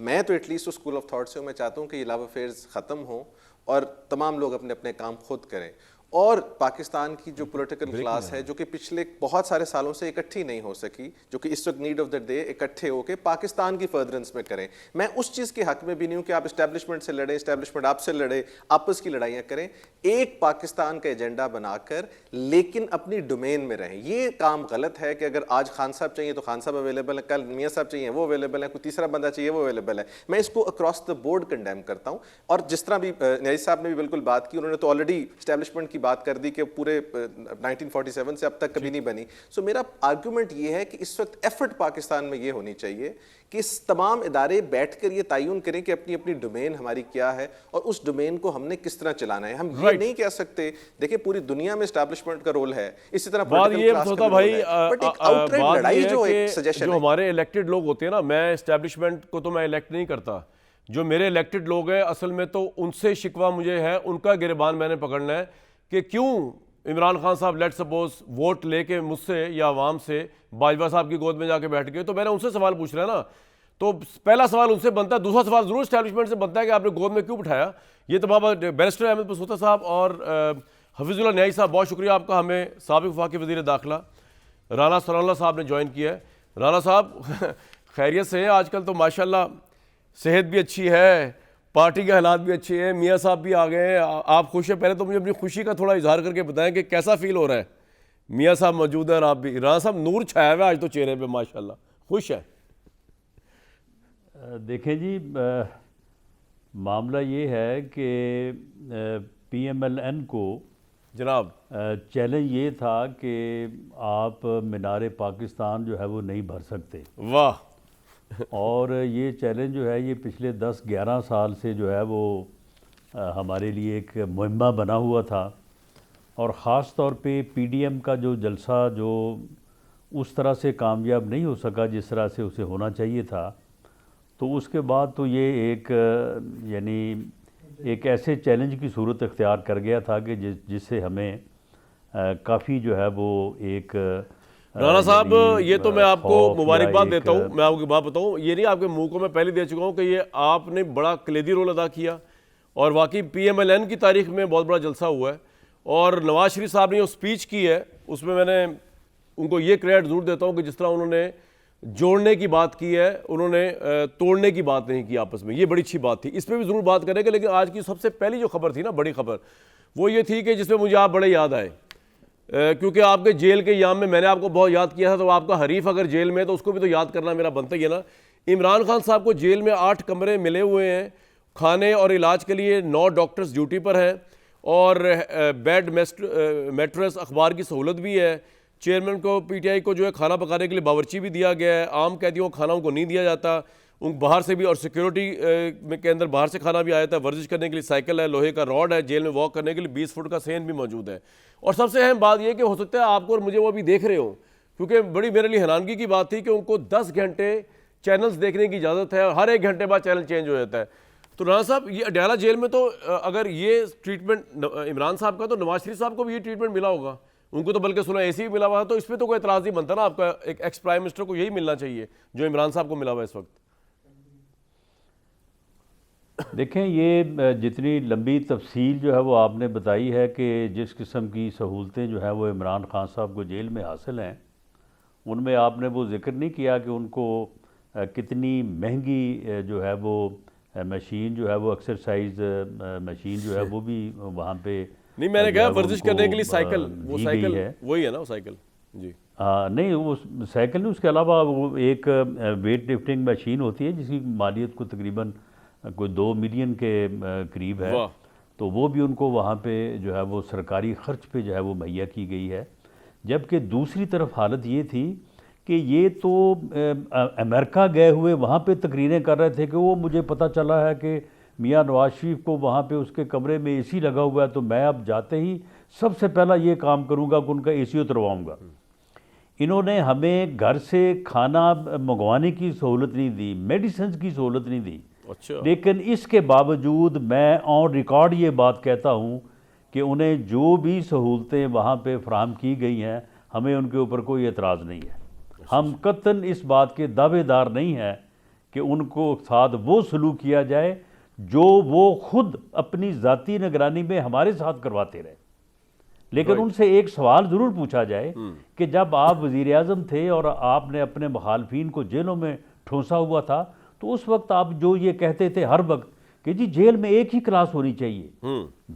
मैं तो एटलीस्ट उस स्कूल ऑफ थॉट से हूँ। मैं चाहता हूँ कि ये लव अफेयर्स ख़त्म हों और तमाम लोग अपने अपने काम खुद करें। और पाकिस्तान की जो पॉलिटिकल क्लास है, जो कि पिछले बहुत सारे सालों से इकट्ठी नहीं हो सकी, जो कि इस वक्त नीड ऑफ द डे इकट्ठे होकर पाकिस्तान की फर्दरेंस में करें। मैं उस चीज़ के हक में भी नहीं हूं कि आप इस्टेब्लिशमेंट से लड़ें, इस्टेब्लिशमेंट आपसे लड़े, आपस की लड़ाइयाँ करें। एक पाकिस्तान का एजेंडा बनाकर लेकिन अपनी डोमेन में रहें। ये काम गलत है कि अगर आज खान साहब चाहिए तो खान साहब अवेलेबल है, कल मियाँ साहब चाहिए वो अवेलेबल है, कोई तीसरा बंदा चाहिए वो अवेलेबल है। मैं इसको अक्रॉस द बोर्ड कंडेम करता हूँ। और जिस तरह भी न्याजी साहब ने भी बिल्कुल बात की, उन्होंने तो ऑलरेडी इस्टेब्लिशमेंट की बात कर दी कि पूरे 1947 से अब तक कभी नहीं बनी। सो मेरा आर्गुमेंट ये है कि इस वक्त एफर्ट पाकिस्तान में ये होनी चाहिए कि तमाम इदारे बैठकर ये तयन करें कि अपनी अपनी डोमेन हमारी क्या है और उस डोमेन को हमने किस तरह चलाना है। हम ये नहीं कह सकते, देखिए पूरी दुनिया में एस्टैब्लिशमेंट का रोल है, इसी तरह बात ये होता भाई, लड़ाई जो एक सजेशन, जो हमारे इलेक्टेड लोग होते हैं ना, मैं एस्टैब्लिशमेंट को तो मैं इलेक्ट नहीं करता, जो मेरे इलेक्टेड लोग हैं असल में तो उनसे शिकवा मुझे है, उनका गिरबान मैंने पकड़ना है कि क्यों इमरान खान साहब लेट सपोज वोट लेके मुझसे या अवाम से बाजवा साहब की गोद में जाके बैठ गए, तो मैंने उनसे सवाल पूछ रहा है ना। तो पहला सवाल उनसे बनता है, दूसरा सवाल जरूर एस्टैब्लिशमेंट से बनता है कि आपने गोद में क्यों बिठाया। ये तो बाबा बैरिस्टर अहमद बसूता साहब और हफीजुल्लाह न्याई साहब, बहुत शुक्रिया आपका, हमें साबिक वफाकी वज़ीर दाखिला राना सनाउल्लाह साहब ने ज्वाइन किया है। राना साहब खैरियत से हैं? आजकल तो माशाल्लाह सेहत भी अच्छी है, पार्टी के हालात भी अच्छे हैं, मियाँ साहब भी आ गए हैं, आप खुश हैं? पहले तो मुझे अपनी खुशी का थोड़ा इजहार करके बताएं कि कैसा फील हो रहा है। मियाँ साहब मौजूद है और आप भी। राना साहब नूर छाया हुआ है आज तो चेहरे पे माशाल्लाह, खुश है? देखें जी, मामला ये है कि PMLN को जनाब चैलेंज ये था कि आप मीनार पाकिस्तान जो है वो नहीं भर सकते। वाह। और ये चैलेंज जो है ये पिछले 10-11 साल से जो है वो हमारे लिए एक मुहिम्मा बना हुआ था। और ख़ास तौर पे PDM का जो जलसा जो उस तरह से कामयाब नहीं हो सका जिस तरह से उसे होना चाहिए था, तो उसके बाद तो ये एक यानी एक ऐसे चैलेंज की सूरत इख्तियार कर गया था कि जिससे हमें काफ़ी जो है वो एक राना साहब, ये तो मैं आपको मुबारकबाद देता हूँ। मैं आपको बात बताऊँ, ये नहीं आपके मुंह को मैं पहले दे चुका हूँ कि ये आपने बड़ा कलीदी रोल अदा किया और वाकई PMLN की तारीख में बहुत बड़ा जलसा हुआ है। और नवाज शरीफ साहब ने जो स्पीच की है उसमें मैंने उनको ये क्रेडिट ज़रूर देता हूँ कि जिस तरह उन्होंने जोड़ने की बात की है, उन्होंने तोड़ने की बात नहीं की आपस में, ये बड़ी अच्छी बात थी। इस पर भी ज़रूर बात करेंगे, लेकिन आज की सबसे पहली जो खबर थी ना, बड़ी खबर, वो ये थी कि जिसमें मुझे आप बड़े याद आए, क्योंकि आपके जेल के याम में मैंने आपको बहुत याद किया था, तो आपका हरीफ अगर जेल में है तो उसको भी तो याद करना मेरा बनता ही है ना। इमरान खान साहब को जेल में 8 कमरे मिले हुए हैं, खाने और इलाज के लिए 9 डॉक्टर्स ड्यूटी पर हैं और बेड मेट्रेस अखबार की सहूलत भी है। चेयरमैन को PTI को जो है खाना पकाने के लिए बावर्ची भी दिया गया है। आम कैदियों को खाना उनको नहीं दिया जाता, उन बाहर से भी, और सिक्योरिटी के अंदर बाहर से खाना भी आया था। वर्जिश करने के लिए साइकिल है, लोहे का रॉड है, जेल में वॉक करने के लिए 20 फुट का सेन भी मौजूद है। और सबसे अहम बात यह कि हो सकता है आपको और मुझे वो अभी देख रहे हो, क्योंकि बड़ी मेरे लिए हैरानगी की बात थी कि उनको 10 घंटे चैनल्स देखने की इजाज़त है और हर 1 घंटे बाद चैनल चेंज हो जाता है। तो राना साहब, ये अडयाला जेल में तो अगर ये ट्रीटमेंट इमरान साहब का, तो नवाज शरीफ साहब को भी ये ट्रीटमेंट मिला होगा। उनको तो बल्कि 16 AC भी मिला हुआ है, तो इस पर तो कोई एतराज़ नहीं बनता ना आपका। एक एक्स प्राइम मिनिस्टर को यही मिलना चाहिए जो इमरान साहब को मिला हुआ है इस वक्त। देखें, ये जितनी लंबी तफसील जो है वो आपने बताई है कि जिस किस्म की सहूलतें जो है वो इमरान खान साहब को जेल में हासिल हैं, उनमें आपने वो जिक्र नहीं किया कि उनको कितनी महंगी जो है वो मशीन जो है वो एक्सरसाइज मशीन जो है वो भी वहाँ पे नहीं, मैंने जो कहा है वो वर्जिश करने के लिए उनको, साइकिल, वो दी साइकिल गई है। वही है ना, वो साइकिल जी। हाँ, नहीं, वो साइकिल नहीं, उसके अलावा वो एक वेट लिफ्टिंग मशीन होती है जिसकी मालियत को तकरीबन कोई 2 मिलियन के करीब है। वाह। तो वो भी उनको वहाँ पे जो है वो सरकारी ख़र्च पे जो है वो मुहैया की गई है। जबकि दूसरी तरफ हालत ये थी कि ये तो अमेरिका गए हुए वहाँ पे तकरीरें कर रहे थे कि वो मुझे पता चला है कि मियाँ नवाज शरीफ को वहाँ पे उसके कमरे में AC लगा हुआ है, तो मैं अब जाते ही सबसे पहला ये काम करूँगा कि उनका AC उतरवाऊँगा। इन्होंने हमें घर से खाना मंगवाने की सहूलत नहीं दी, मेडिसिन की सहूलत नहीं दी। अच्छा। लेकिन इसके बावजूद मैं ऑन रिकॉर्ड ये बात कहता हूँ कि उन्हें जो भी सहूलतें वहाँ पे फराहम की गई हैं, हमें उनके ऊपर कोई एतराज़ नहीं है। हम कतन इस बात के दावेदार नहीं हैं कि उनको साथ वो सलूक किया जाए जो वो खुद अपनी ज़ाती निगरानी में हमारे साथ करवाते रहे। लेकिन उनसे एक सवाल ज़रूर पूछा जाए कि जब आप वज़ीर आज़म थे और आपने अपने मुखालफिन को जेलों में ठूंसा हुआ था, तो उस वक्त आप जो ये कहते थे हर वक्त कि जी जेल में एक ही क्लास होनी चाहिए,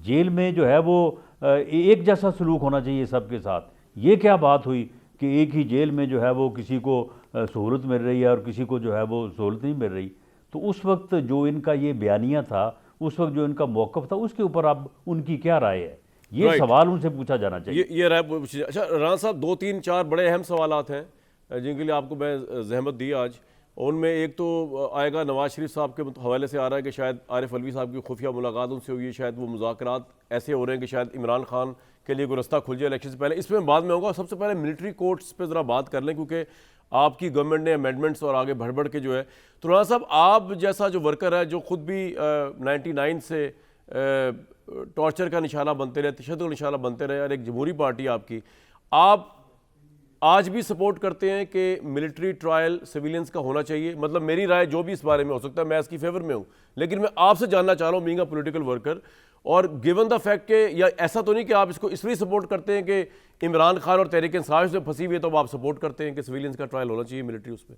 जेल में जो है वो एक जैसा सलूक होना चाहिए सबके साथ। ये क्या बात हुई कि एक ही जेल में जो है वो किसी को सहूलत मिल रही है और किसी को जो है वो सहूलत नहीं मिल रही। तो उस वक्त जो इनका ये बयानिया था, उस वक्त जो इनका मौक़िफ़ था, उसके ऊपर अब उनकी क्या राय है, ये सवाल उनसे पूछा जाना चाहिए। ये राय पूछिए। अच्छा राना साहब, 2 3 4 बड़े अहम सवालात हैं जिनके लिए आपको मैं जहमत दी आज। उनमें एक तो आएगा नवाज शरीफ साहब के हवाले से आ रहा है कि शायद आरिफ अलवी साहब की खुफिया मुलाकात उनसे हुई है, शायद वो मुज़ाकरात ऐसे हो रहे हैं कि शायद इमरान खान के लिए कोई रास्ता खुल जाए इलेक्शन से पहले। इसमें बाद में होगा। सबसे पहले मिलिट्री कोर्ट्स पे ज़रा बात कर लें, क्योंकि आपकी गवर्नमेंट ने अमेंडमेंट्स और आगे बढ़ बढ़ के जो है, तो राना साहब आप जैसा जो वर्कर है जो खुद भी 99 से टॉर्चर का निशाना बनते रहे, तशद्दुद का निशाना बनते रहे, और एक जमहूरी पार्टी आपकी, आप आज भी सपोर्ट करते हैं कि मिलिट्री ट्रायल सिविलियंस का होना चाहिए? मतलब मेरी राय जो भी इस बारे में हो सकता है, मैं इसकी फेवर में हूँ, लेकिन मैं आपसे जानना चाह रहा हूँ बीइंग अ पॉलिटिकल वर्कर, और गिवन द फैक्ट के, या ऐसा तो नहीं कि आप इसको इसलिए सपोर्ट करते हैं कि इमरान खान और तहरीक इंसाफ से फंसी हुई है तो आप सपोर्ट करते हैं कि सिविलियंस का ट्रायल होना चाहिए मिलिट्री उस पर?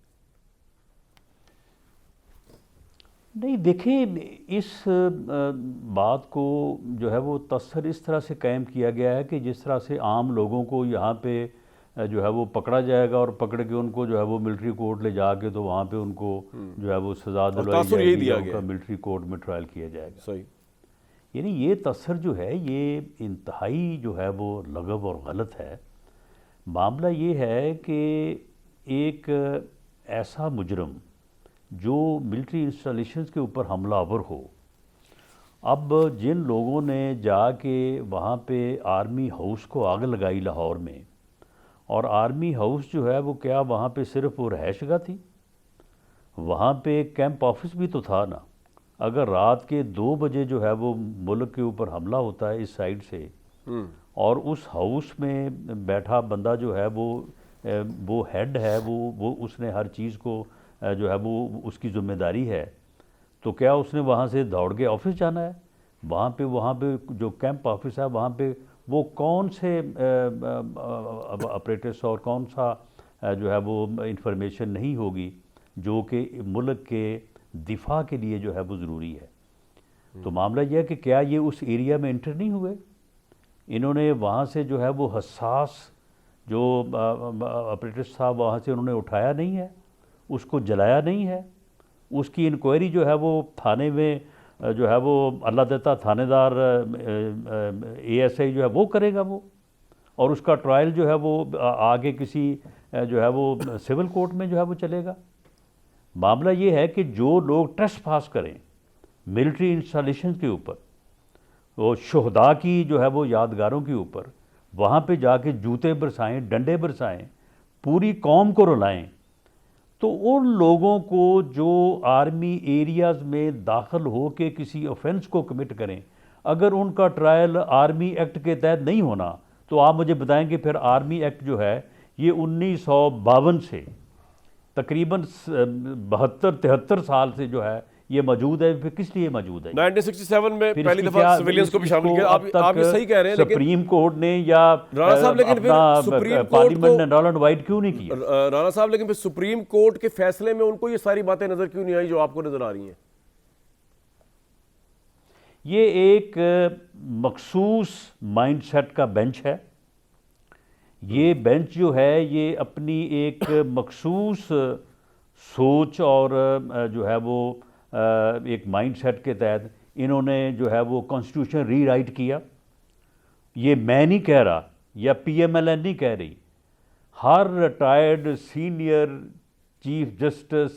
नहीं, देखिए, इस बात को जो है वो तसर इस तरह से कायम किया गया है कि जिस तरह से आम लोगों को यहाँ पे जो है वो पकड़ा जाएगा और पकड़ के उनको जो है वो मिलिट्री कोर्ट ले जाके तो वहाँ पे उनको जो है वो सज़ा दिलवाई जाएगी, उनका मिलिट्री कोर्ट में ट्रायल किया जाएगा। सही। यानी ये तसर जो है ये इंतहाई जो है वो लगब और गलत है। मामला ये है कि एक ऐसा मुजरम जो मिलिट्री इंस्टॉलेशंस के ऊपर हमलावर हो, अब जिन लोगों ने जाके वहाँ पे आर्मी हाउस को आग लगाई लाहौर में, और आर्मी हाउस जो है वो क्या वहाँ पे सिर्फ वो रहायशगाह थी, वहाँ पे कैंप ऑफिस भी तो था ना। अगर रात के 2 बजे जो है वो मुल्क के ऊपर हमला होता है इस साइड से, और उस हाउस में बैठा बंदा जो है वो हेड है, वो उसने हर चीज़ को जो है वो उसकी ज़िम्मेदारी है, तो क्या उसने वहाँ से दौड़ के ऑफिस जाना है? वहाँ पे जो कैंप ऑफिस है वहाँ पे वो कौन से ऑपरेटर्स और कौन सा जो है वो इंफॉर्मेशन नहीं होगी जो कि मुल्क के दिफा के लिए जो है वो ज़रूरी है। तो मामला यह है कि क्या ये उस एरिया में इंटर नहीं हुए? इन्होंने वहाँ से जो है वो हसास जो ऑपरेटर्स था वहाँ से उन्होंने उठाया नहीं है, उसको जलाया नहीं है, उसकी इंक्वायरी जो है वो थाने में जो है वो अल्लाह देता थानेदार ASI जो है वो करेगा वो, और उसका ट्रायल जो है वो आगे किसी जो है वो सिविल कोर्ट में जो है वो चलेगा। मामला ये है कि जो लोग ट्रेसपास करें मिलिट्री इंस्टॉलेशन के ऊपर, वो शुहदा की जो है वो यादगारों के ऊपर, वहाँ पे जाके जूते बरसाएं, डंडे बरसाएं, पूरी कौम को रुलाएं, तो उन लोगों को जो आर्मी एरियाज़ में दाखिल हो के किसी ऑफेंस को कमिट करें, अगर उनका ट्रायल आर्मी एक्ट के तहत नहीं होना तो आप मुझे बताएं कि फिर आर्मी एक्ट जो है ये 1952 से तकरीबन 72-73 साल से जो है ये मौजूद है। फिर किस लिए मौजूद है? 1967 में फिर पहली इसकी दफा क्या- सिविलियंस को भी शामिल किया। आप ये सही कह रहे हैं, लेकिन सुप्रीम कोर्ट ने या राणा साहब, लेकिन फिर सुप्रीम कोर्ट पार्लियामेंट को ने नल एंड वाइड क्यों नहीं किया? राणा साहब, लेकिन फिर सुप्रीम कोर्ट के फैसले में उनको ये सारी बातें नजर क्यों नहीं आई जो आपको नजर आ रही हैं? ये एक मखसूस माइंडसेट का बेंच है। ये बेंच जो है ये अपनी एक मखसूस सोच और जो है वो एक माइंडसेट के तहत इन्होंने जो है वो कॉन्स्टिट्यूशन रीराइट किया। ये मैं नहीं कह रहा या PMLN नहीं कह रही, हर retired senior chief justice,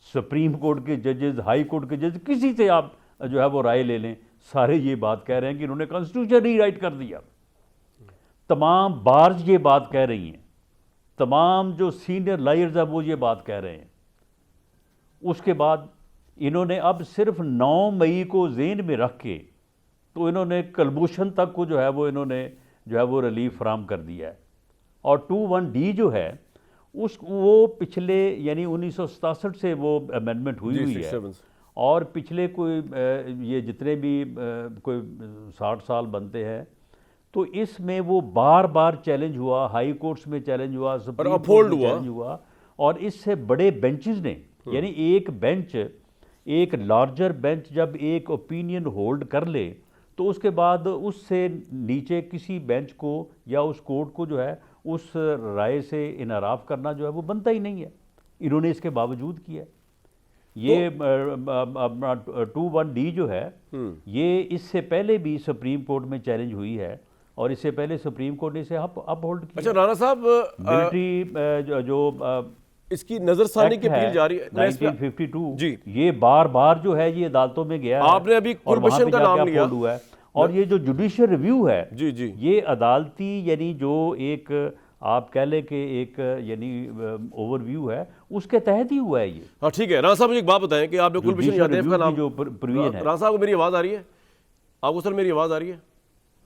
supreme court के जजेस, हाई कोर्ट के जजेस, किसी से आप जो है वो राय ले लें, सारे ये बात कह रहे हैं कि इन्होंने कॉन्स्टिट्यूशन रीराइट कर दिया। तमाम बार्स ये बात कह रही हैं, तमाम जो सीनियर लॉयर्स हैं वो ये बात कह रहे हैं। उसके बाद इन्होंने अब सिर्फ 9 मई को जेन में रख के तो इन्होंने कलभूषण तक को जो है वो इन्होंने जो है वो रिलीफ फराम कर दिया है। और 21D जो है वो पिछले यानी 1967 से वो अमेंडमेंट हुई है 67 और पिछले कोई ये जितने भी कोई 60 साल बनते हैं तो इसमें वो बार बार चैलेंज हुआ, हाई कोर्ट्स में चैलेंज हुआ, सुप्रीम कोर्ट में चैलेंज हुआ और इससे बड़े बेंचेस ने यानी एक बेंच, एक लार्जर बेंच जब एक ओपिनियन होल्ड कर ले तो उसके बाद उससे नीचे किसी बेंच को या उस कोर्ट को जो है उस राय से इनराफ करना जो है वो बनता ही नहीं है। इन्होंने इसके बावजूद किया। ये 21D जो है ये इससे पहले भी सुप्रीम कोर्ट में चैलेंज हुई है और इससे पहले सुप्रीम कोर्ट ने इसे अपहोल्ड किया। अच्छा राणा साहब, मिलिट्री जो इसकी नजरसानी की अपील जारी है 1952 जी, ये बार बार जो है ये अदालतों में गया है। आपने अभी कुलभूषण का नाम लिया हुआ है और ये जो जुडिशियल रिव्यू है जी जी, ये अदालती यानी जो एक आप कह लें कि एक यानी ओवरव्यू है उसके तहत ही हुआ है ये। हाँ ठीक है। राणा साहब मुझे एक बात बताएं कि आपने कुलभूषण यादव का नाम, जो प्रोविजन है। राणा साहब को मेरी आवाज़ आ रही है? आपको सर मेरी आवाज़ आ रही है?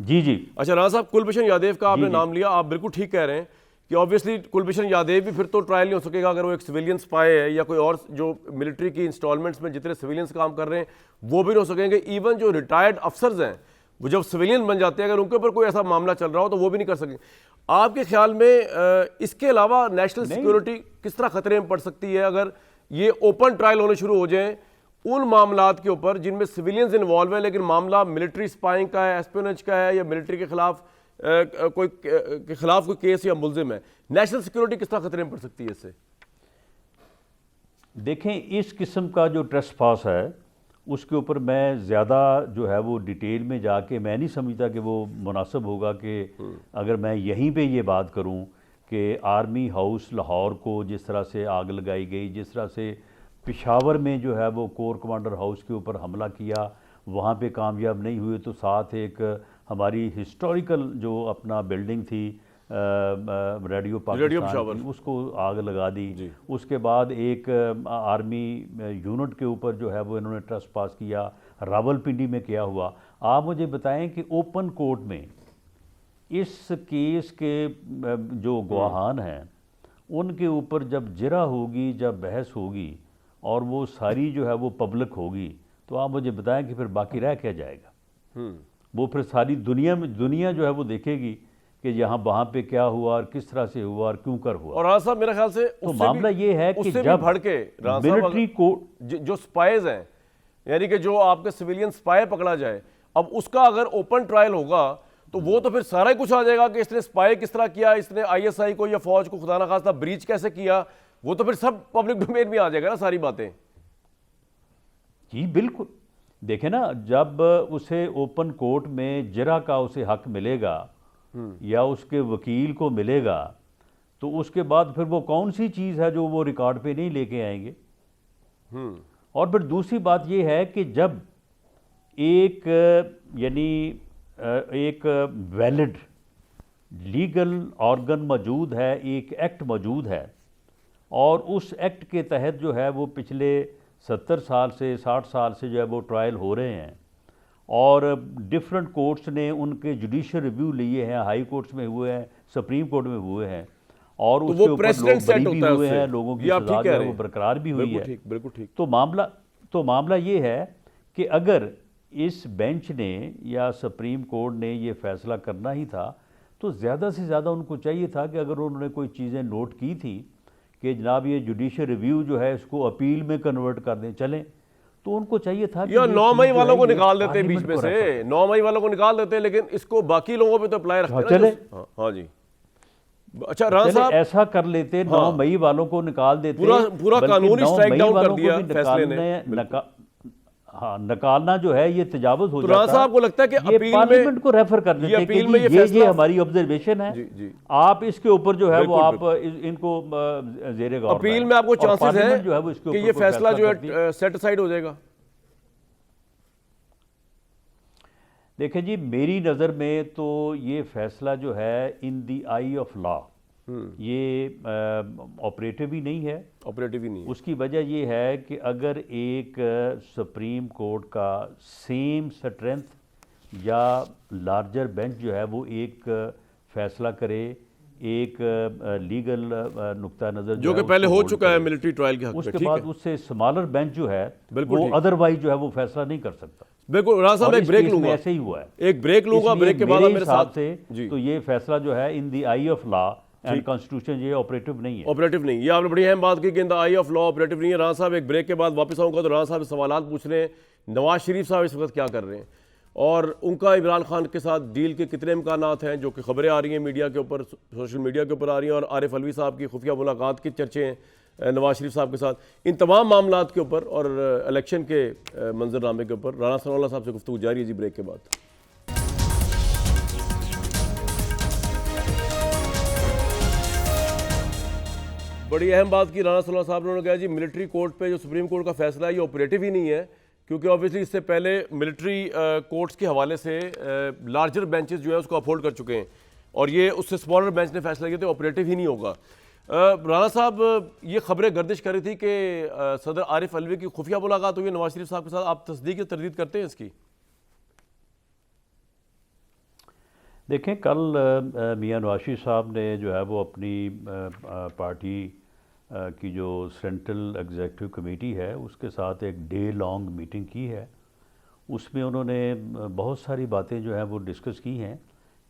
जी जी। अच्छा राणा साहब, कुलभूषण यादव का आपने नाम लिया, आप बिल्कुल ठीक कह रहे हैं कि ऑब्वियसली कुलभूषण यादव भी फिर तो ट्रायल नहीं हो सकेगा अगर वो एक सिविलियन स्पाई है या कोई और जो मिलिट्री की इंस्टॉलमेंट्स में जितने सिविलियंस काम कर रहे हैं वो भी नहीं हो सकेंगे। इवन जो रिटायर्ड अफसर्स हैं वो जब सिविलियन बन जाते हैं अगर उनके ऊपर कोई ऐसा मामला चल रहा हो तो वो भी नहीं कर सकेंगे। आपके ख्याल में इसके अलावा नेशनल सिक्योरिटी किस तरह खतरे में पड़ सकती है अगर ये ओपन ट्रायल होने शुरू हो जाएं उन मामलात के ऊपर जिनमें सिविलियंस इन्वॉल्व है लेकिन मामला मिलिट्री स्पाइंग का है, एस्पियोनेज का है या मिलिट्री के खिलाफ कोई के खिलाफ कोई केस या मुल्जिम है? नेशनल सिक्योरिटी किस तरह खतरे में पड़ सकती है इससे? देखें, इस किस्म का जो ट्रेसपास है उसके ऊपर मैं ज़्यादा जो है वो डिटेल में जाके मैं नहीं समझता कि वो मुनासिब होगा कि अगर मैं यहीं पे ये बात करूं कि आर्मी हाउस लाहौर को जिस तरह से आग लगाई गई, जिस तरह से पेशावर में जो है वो कोर कमांडर हाउस के ऊपर हमला किया, वहाँ पे कामयाब नहीं हुए तो साथ एक हमारी हिस्टोरिकल जो अपना बिल्डिंग थी रेडियो पाकिस्तान की, उसको आग लगा दी। उसके बाद एक आर्मी यूनिट के ऊपर जो है वो इन्होंने ट्रस्ट पास किया, रावलपिंडी में किया हुआ। आप मुझे बताएं कि ओपन कोर्ट में इस केस के जो गवाहान हैं उनके ऊपर जब जिरा होगी, जब बहस होगी और वो सारी जो है वो पब्लिक होगी तो आप मुझे बताएं कि फिर बाकी रह क्या जाएगा? वो फिर सारी दुनिया जो है वो देखेगी कि यहाँ वहाँ पे क्या हुआ और किस तरह से हुआ और क्यों कर हुआ। और राणा साहब मेरे ख्याल से तो मामला ये है कि जब भड़ के मिलिट्री को जो स्पाइज हैं यानी कि जो आपके सिविलियन स्पाई पकड़ा जाए, अब उसका अगर ओपन ट्रायल होगा तो वो तो फिर सारा ही कुछ आ जाएगा कि इसने स्पाई किस तरह किया, इसने ISI को या फौज को खुदा ना खास्ता ब्रीच कैसे किया, वो तो फिर सब पब्लिक डोमेन में आ जाएगा ना सारी बातें। जी बिल्कुल। देखे ना, जब उसे ओपन कोर्ट में जिरा का उसे हक मिलेगा या उसके वकील को मिलेगा तो उसके बाद फिर वो कौन सी चीज़ है जो वो रिकॉर्ड पे नहीं लेके आएंगे। और फिर दूसरी बात ये है कि जब एक यानी एक वैलिड लीगल ऑर्गन मौजूद है, एक एक्ट मौजूद है और उस एक्ट के तहत जो है वो पिछले 70 साल से 60 साल से जो है वो ट्रायल हो रहे हैं और डिफरेंट कोर्ट्स ने उनके जुडिशियल रिव्यू लिए हैं, हाई कोर्ट्स में हुए हैं, सुप्रीम कोर्ट में हुए हैं, और तो उसके वो ऊपर प्रेसिडेंट लोग सेट बरी भी होता है हुए उससे। हैं, लोगों की ये आप सजा ठीक जो कह है रहे वो हैं। बरकरार भी हुई बिल्कुल है। ठीक, बिल्कुल ठीक। तो मामला ये है कि अगर इस बेंच ने या सुप्रीम कोर्ट ने ये फैसला करना ही था तो ज़्यादा से ज़्यादा उनको चाहिए था कि अगर उन्होंने कोई चीज़ें नोट की थी कि जनाब ये जुडिशियल रिव्यू जो है इसको अपील में कन्वर्ट कर दें, चलें, तो उनको चाहिए था कि या ये 9 चीज़ मई जो वालों है को ये निकाल देते बीच पार्लियामेंट में को रेफर से, 9 मई वालों को निकाल देते, लेकिन इसको बाकी लोगों पे तो अप्लाई रखते हाँ, हैं ना चले। हाँ जी। अच्छा राणा चले साहब, ऐसा कर लेते, 9 मई वालों को निकाल देते, पूरा बल्कि कानूनी 9 स्ट्राइक मई डाउन कर वालों को दिया भी फैसले ने। निकालना जो है ये तजावुज हो तो जाता राणा साहब को लगता है कि ये अपील पार्लियामेंट में को रेफर कर देते ये कि अपील जी में ये ये फैसला हमारी ऑब्जर्वेशन है, जी, जी। आप इसके ऊपर जो है वो बिल्कुल, आप इनको जेरे गौर अपील लाएं। में आपको और चांसेस पार्लियामेंट जो है है वो इसके कि ऊपर ये कोई फैसला जो करती है सेट असाइड हो जाएगा। देखिए जी, मेरी नज़र में तो ये फैसला जो है in the I of law ये ऑपरेटिव ही नहीं है। ऑपरेटिव ही नहीं है। उसकी वजह ये है कि अगर एक सुप्रीम कोर्ट का सेम स्ट्रेंथ या लार्जर बेंच जो है वो एक फैसला करे, एक लीगल नुक्ता नज़र जो कि पहले हो चुका है मिलिट्री ट्रायल के हक में, उसके ठीक बाद है। उससे स्मॉलर बेंच जो है बिल्कुल वो ठीक। अदरवाइज जो है वो फैसला नहीं कर सकता। बिल्कुल राणा साहब, और एक इस ब्रेक केस में लूंगा, ऐसे ही हुआ है। एक ब्रेक लूंगा, इसलिए ब्रेक के बाद आप मेरे हिसाब साथ से जी। तो ये फैसला जो है in the I of law and constitution ये ऑपरेटिव नहीं है। ऑपरेटिव नहीं, ये आपने बड़ी अहम बात की कि in the I of law operative नहीं है। राणा साहब, एक ब्रेक के बाद वापस आऊंगा तो राणा साहब सवाल पूछ रहे हैं नवाज शरीफ साहब इस वक्त क्या कर रहे हैं और उनका इमरान खान के साथ डील के कितने इम्कानात हैं, जो कि खबरें आ रही हैं मीडिया के ऊपर, सोशल मीडिया के ऊपर आ रही हैं, और आरिफ अलवी साहब की खुफिया मुलाकात की चर्चे हैं नवाज शरीफ साहब के साथ। इन तमाम मामलात के ऊपर और इलेक्शन के मंजरनामे के ऊपर राणा सनाउल्लाह साहब से गुफ्तगू जारी है जी ब्रेक के बाद। बड़ी अहम बात की राणा सनाउल्लाह साहब ने कहा जी मिलिट्री कोर्ट पे जो सुप्रीम कोर्ट का फैसला है ये ऑपरेटिव ही नहीं है, क्योंकि ऑब्वियसली इससे पहले मिलिट्री कोर्ट्स के हवाले से लार्जर बेंचेस जो है उसको अपहोल्ड कर चुके हैं और ये उससे स्मॉलर बेंच ने फैसला किया तो ऑपरेटिव ही नहीं होगा। राणा साहब, ये खबरें गर्दिश कर रही थी कि सदर आरिफ अलवी की खुफिया मुलाकात हुई है नवाज शरीफ साहब के साथ, आप तस्दीक या तरदीद करते हैं इसकी? देखें, कल मियां नवाज शरीफ साहब ने जो है वो अपनी पार्टी की जो सेंट्रल एग्जीक्यूटिव कमेटी है उसके साथ एक डे लॉन्ग मीटिंग की है। उसमें उन्होंने बहुत सारी बातें जो हैं वो डिस्कस की हैं,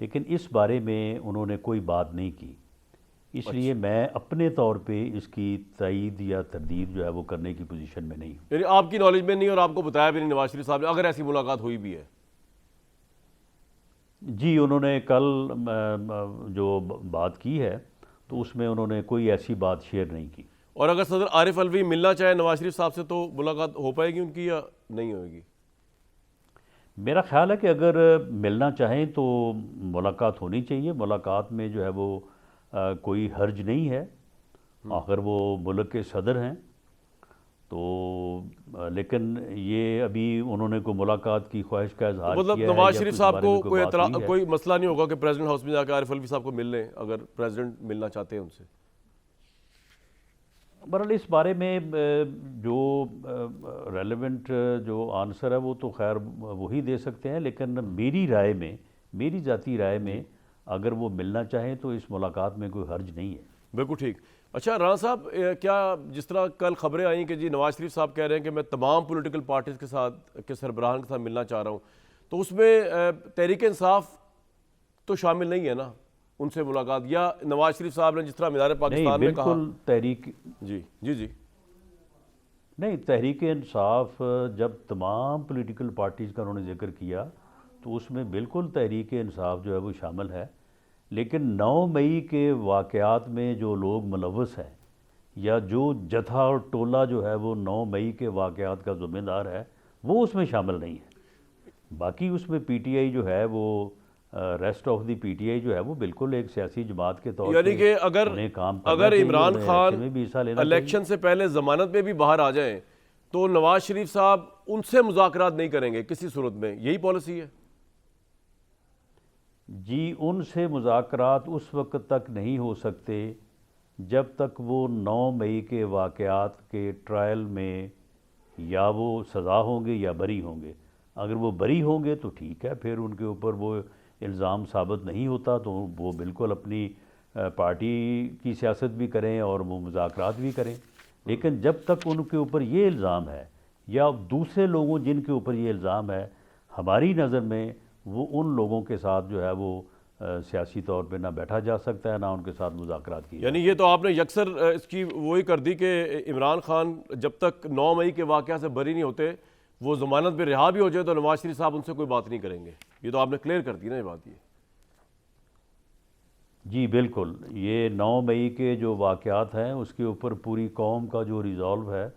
लेकिन इस बारे में उन्होंने कोई बात नहीं की। इसलिए मैं अपने तौर पे इसकी तईद या तरदीद जो है वो करने की पोजीशन में नहीं हूँ। यानी आपकी नॉलेज में नहीं और आपको बताया भी नहीं नवाज शरीफ साहब ने, अगर ऐसी मुलाकात हुई भी है? जी, उन्होंने कल जो बात की है तो उसमें उन्होंने कोई ऐसी बात शेयर नहीं की। और अगर सदर आरिफ अलवी मिलना चाहे नवाज शरीफ साहब से तो मुलाकात हो पाएगी उनकी या नहीं होगी? मेरा ख्याल है कि अगर मिलना चाहें तो मुलाकात होनी चाहिए। मुलाकात में जो है वो कोई हर्ज नहीं है, आखिर वो मुल्क के सदर हैं तो लेकिन ये अभी उन्होंने कोई मुलाकात की ख्वाहिश का इजहार मतलब किया है नवाज या शरीफ कुछ साहब बारे को में कोई बात हुई है। कोई मसला नहीं होगा कि प्रेसिडेंट हाउस में जाकर आरिफ अलवी साहब को मिल लें, अगर प्रेसिडेंट मिलना चाहते हैं उनसे? बहरहाल इस बारे में जो रेलेवेंट जो आंसर है वो तो खैर वही दे सकते हैं, लेकिन मेरी राय में, मेरी ज़ाती राय में अगर वो मिलना चाहें तो इस मुलाकात में कोई हर्ज नहीं है। बिल्कुल ठीक। अच्छा राणा साहब, क्या जिस तरह कल खबरें आई कि जी नवाज शरीफ साहब कह रहे हैं कि मैं तमाम पॉलिटिकल पार्टीज़ के साथ के सरबराहान के साथ मिलना चाह रहा हूँ, तो उसमें तहरीक इंसाफ तो शामिल नहीं है ना उनसे मुलाकात? या नवाज शरीफ साहब ने जिस तरह मीनार पाकिस्तान में कहा? बिल्कुल तहरीक जी जी जी नहीं, तहरीक इंसाफ जब तमाम पॉलिटिकल पार्टीज़ का उन्होंने जिक्र किया तो उसमें बिल्कुल तहरीक इंसाफ जो है वो शामिल है, लेकिन 9 मई के वाक़यात में जो लोग मुलव्वस हैं या जो जथा और टोला जो है वो 9 मई के वाक़यात का ज़िम्मेदार है वो उसमें शामिल नहीं है। बाकी उसमें पीटीआई जो है वो रेस्ट ऑफ द पीटीआई जो है वो बिल्कुल एक सियासी जमात के तौर यानी कि अगर इमरान खान इलेक्शन से पहले ज़मानत में भी बाहर आ जाएं तो नवाज शरीफ साहब उनसे मुज़ाकरात नहीं करेंगे किसी सूरत में, यही पॉलिसी है? जी, उनसे मुज़ाकरात उस वक्त तक नहीं हो सकते जब तक वो 9 मई के वाक़यात के ट्रायल में या वो सज़ा होंगे या बरी होंगे। अगर वो बरी होंगे तो ठीक है, फिर उनके ऊपर वो इल्ज़ाम साबित नहीं होता तो वो बिल्कुल अपनी पार्टी की सियासत भी करें और वो मुज़ाकरात भी करें। लेकिन जब तक उनके ऊपर ये इल्ज़ाम है या दूसरे लोगों जिनके ऊपर ये इल्ज़ाम है, हमारी नज़र में वो उन लोगों के साथ जो है वो सियासी तौर पे ना बैठा जा सकता है, ना उनके साथ मुज़ाकरात की। यानी ये तो आपने यकसर इसकी वही कर दी कि इमरान खान जब तक 9 मई के वाक़या से बरी नहीं होते, वो ज़मानत पे रिहा भी हो जाए तो नवाज शरीफ साहब उनसे कोई बात नहीं करेंगे। ये तो आपने क्लियर कर दी ना ये बात। ये जी बिल्कुल, ये 9 मई के जो वाक़यात हैं उसके ऊपर पूरी कौम का जो रिज़ॉल्व है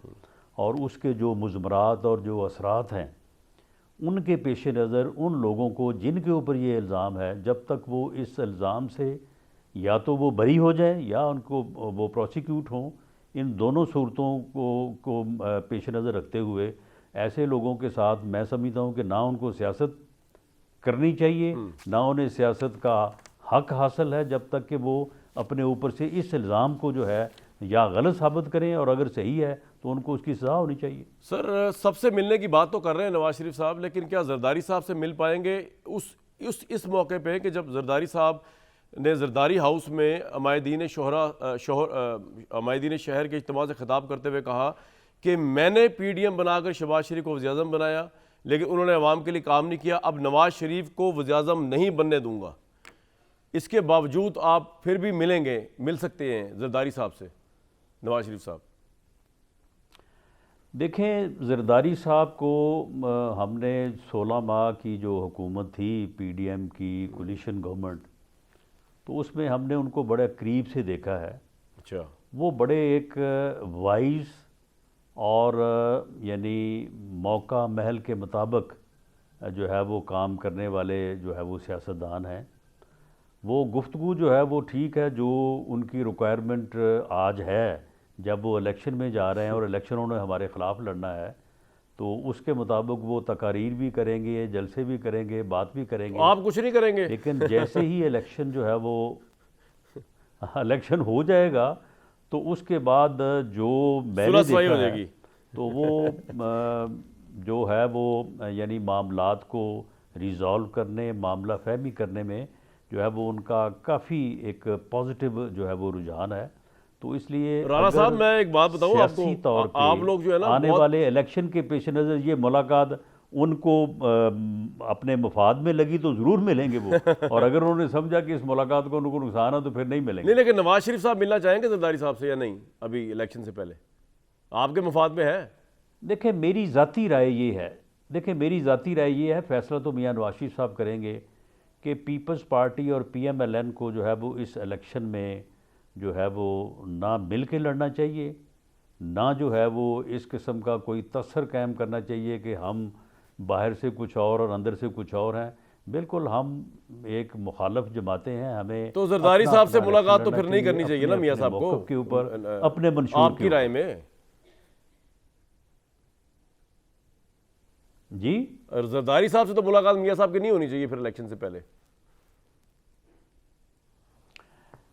और उसके जो मुज़मरात और जो असरात हैं, उनके पेश नज़र उन लोगों को जिनके ऊपर ये इल्ज़ाम है, जब तक वो इस इल्ज़ाम से या तो वो बरी हो जाएं या उनको वो प्रोसिक्यूट हों, इन दोनों सूरतों को पेश नज़र रखते हुए ऐसे लोगों के साथ मैं समझता हूँ कि ना उनको सियासत करनी चाहिए, ना उन्हें सियासत का हक हासिल है, जब तक कि वो अपने ऊपर से इस इल्ज़ाम को जो है या गलत साबित करें और अगर सही है तो उनको उसकी सज़ा होनी चाहिए। सर, सबसे मिलने की बात तो कर रहे हैं नवाज शरीफ साहब, लेकिन क्या जरदारी साहब से मिल पाएंगे इस मौके पे कि जब जरदारी साहब ने जरदारी हाउस में अमायदीन शहर के इज्तिमा से खिताब करते हुए कहा कि मैंने PDM बनाकर शहबाज शरीफ को वज़ीर-ए-आज़म बनाया, लेकिन उन्होंने अवाम के लिए काम नहीं किया, अब नवाज शरीफ को वज़ीर-ए-आज़म नहीं बनने दूंगा। इसके बावजूद आप फिर भी मिल सकते हैं जरदारी साहब से, नवाज शरीफ साहब। देखें, जरदारी साहब को हमने 16 माह की जो हुकूमत थी PDM की कोलिशन गवर्नमेंट, तो उसमें हमने उनको बड़े करीब से देखा है। अच्छा। वो बड़े एक वाइज और यानी मौका महल के मुताबिक जो है वो काम करने वाले जो है वो सियासतदान हैं। वो गुफ्तगू जो है वो ठीक है, जो उनकी रिक्वायरमेंट आज है, जब वो इलेक्शन में जा रहे हैं और इलेक्शन उन्होंने हमारे ख़िलाफ़ लड़ना है, तो उसके मुताबिक वो तकारीर भी करेंगे, जलसे भी करेंगे, बात भी करेंगे। आप कुछ नहीं करेंगे। लेकिन जैसे ही इलेक्शन जो है वो इलेक्शन हो जाएगा तो उसके बाद जो मैंने देखा है तो वो जो है वो यानी मामलात को रिज़ॉल्व करने, मामला फहमी करने में जो है वो उनका काफ़ी एक पॉजिटिव जो है वो रुझान है। तो इसलिए राणा साहब, मैं एक बात बताऊं आपको, तौर पे आप लोग जो है ना आने वाले इलेक्शन के पेश नज़र ये मुलाकात उनको अपने मफाद में लगी तो ज़रूर मिलेंगे वो और अगर उन्होंने समझा कि इस मुलाकात को उनको नुकसान है तो फिर नहीं मिलेंगे। नहीं, लेकिन नवाज शरीफ साहब मिलना चाहेंगे जरदारी साहब से या नहीं अभी इलेक्शन से पहले? आपके मफाद में है? देखें, मेरी ज़ाती राय ये है, फैसला तो मियाँ नवाज शरीफ साहब करेंगे कि पीपल्स पार्टी और PMLN को जो है वो इस इलेक्शन में जो है वो ना मिल के लड़ना चाहिए, ना जो है वो इस किस्म का कोई तसर कायम करना चाहिए कि हम बाहर से कुछ और अंदर से कुछ और हैं। बिल्कुल हम एक मुखालफ जमातें हैं, हमें तो जरदारी साहब से मुलाकात तो फिर नहीं करनी चाहिए ना मियाँ साहब को के ऊपर, अपने मंशूर आपकी राय में? जी, और जरदारी साहब से तो मुलाकात मियाँ साहब की नहीं होनी चाहिए फिर इलेक्शन से पहले?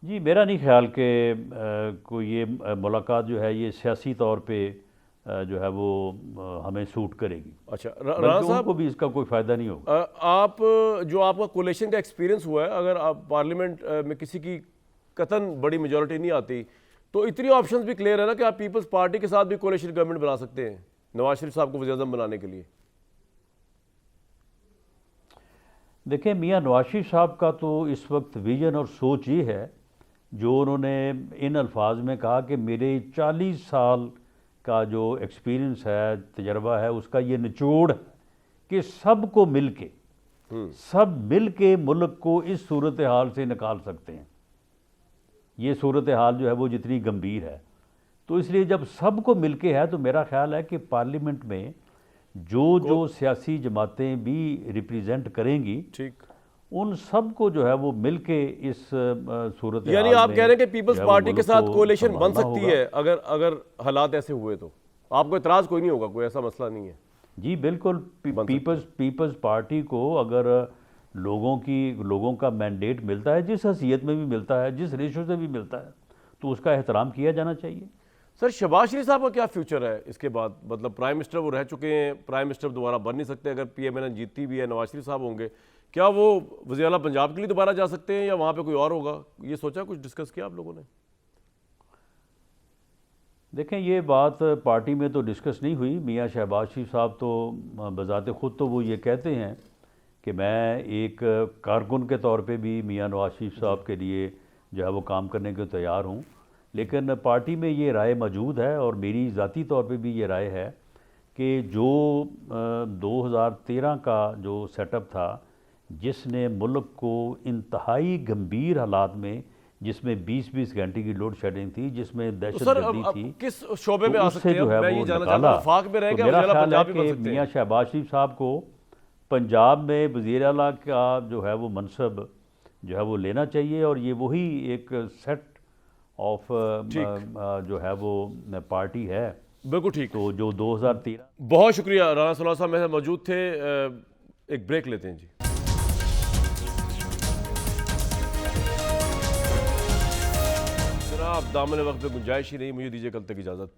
जी, मेरा नहीं ख्याल कि कोई ये मुलाकात जो है ये सियासी तौर पे जो है वो हमें सूट करेगी। अच्छा, राणा साहब को भी इसका कोई फ़ायदा नहीं होगा। आप जो आपका कोलिशन का एक्सपीरियंस हुआ है, अगर आप पार्लियामेंट में किसी की कतन बड़ी मेजॉरिटी नहीं आती तो इतनी ऑप्शंस भी क्लियर है ना कि आप पीपल्स पार्टी के साथ भी कोलिशन गवर्नमेंट बना सकते हैं नवाज शरीफ साहब को वज़ीर-ए-आज़म बनाने के लिए। देखिए, मियाँ नवाज शरीफ साहब का तो इस वक्त विजन और सोच ये है, जो उन्होंने इन अल्फाज में कहा कि मेरे 40 साल का जो एक्सपीरियंस है, तजर्बा है, उसका ये निचोड़ है कि सबको मिल के मुल्क को इस सूरत हाल से निकाल सकते हैं। ये सूरत हाल जो है वो जितनी गंभीर है, तो इसलिए जब सबको मिल के है तो मेरा ख्याल है कि पार्लियामेंट में जो सियासी जमातें भी रिप्रेजेंट करेंगी, ठीक, उन सब को जो है वो मिलके इस सूरत, यानी आप कह रहे हैं कि पीपल्स पार्टी के साथ कोalition बन सकती है अगर हालात ऐसे हुए तो? आपको इतराज कोई नहीं होगा? कोई ऐसा मसला नहीं है? जी बिल्कुल, पीपल्स पार्टी को अगर लोगों का मैंडेट मिलता है, जिस हैसियत में भी मिलता है, जिस रेशो से भी मिलता है, तो उसका एहतराम किया जाना चाहिए। सर शहबाज शरीफ साहब का क्या फ्यूचर है इसके बाद? मतलब प्राइम मिनिस्टर वो रह चुके हैं, प्राइम मिनिस्टर दोबारा बन नहीं सकते, अगर PMLN जीतती भी है, नवाज शरीफ साहब होंगे, क्या वो वज़ीर आला पंजाब के लिए दोबारा जा सकते हैं या वहाँ पे कोई और होगा? ये सोचा, कुछ डिस्कस किया आप लोगों ने? देखें, ये बात पार्टी में तो डिस्कस नहीं हुई। मियाँ शहबाज शरीफ साहब तो बज़ाते ख़ुद तो वो ये कहते हैं कि मैं एक कारकुन के तौर पे भी मियाँ नवाज शरीफ साहब के लिए जो है वो काम करने के तैयार हूँ, लेकिन पार्टी में ये राय मौजूद है और मेरी ज़ाती तौर पे भी ये राय है कि जो 2013 का जो सेटअप था, जिसने मुल्क को इंतहाई गंभीर हालात में, जिसमें 20-20 घंटे की लोड शेडिंग थी, जिसमें दहशतगर्दी थी, किस शोबे में तो आ उससे सकते हैं? जो है मैं वो ये जानना निकाला। चाहता हूं, वफाक में रहेंगे, तो मेरा वज़ीर आला ख्याल है पंजाब भी बन कि सकते हैं। मियाँ शहबाज शरीफ साहब को पंजाब में वज़ीर आला का जो है वो मनसब जो है वो लेना चाहिए, और ये वही एक सेट ऑफ जो है वो पार्टी है। बिल्कुल ठीक। तो जो 2013। बहुत शुक्रिया राना सलाह साहब मेरे साथ मौजूद थे। एक ब्रेक लेते हैं जी। जनाब दामन वक्त में गुंजाइश ही नहीं, मुझे दीजिए कल तक इजाज़त।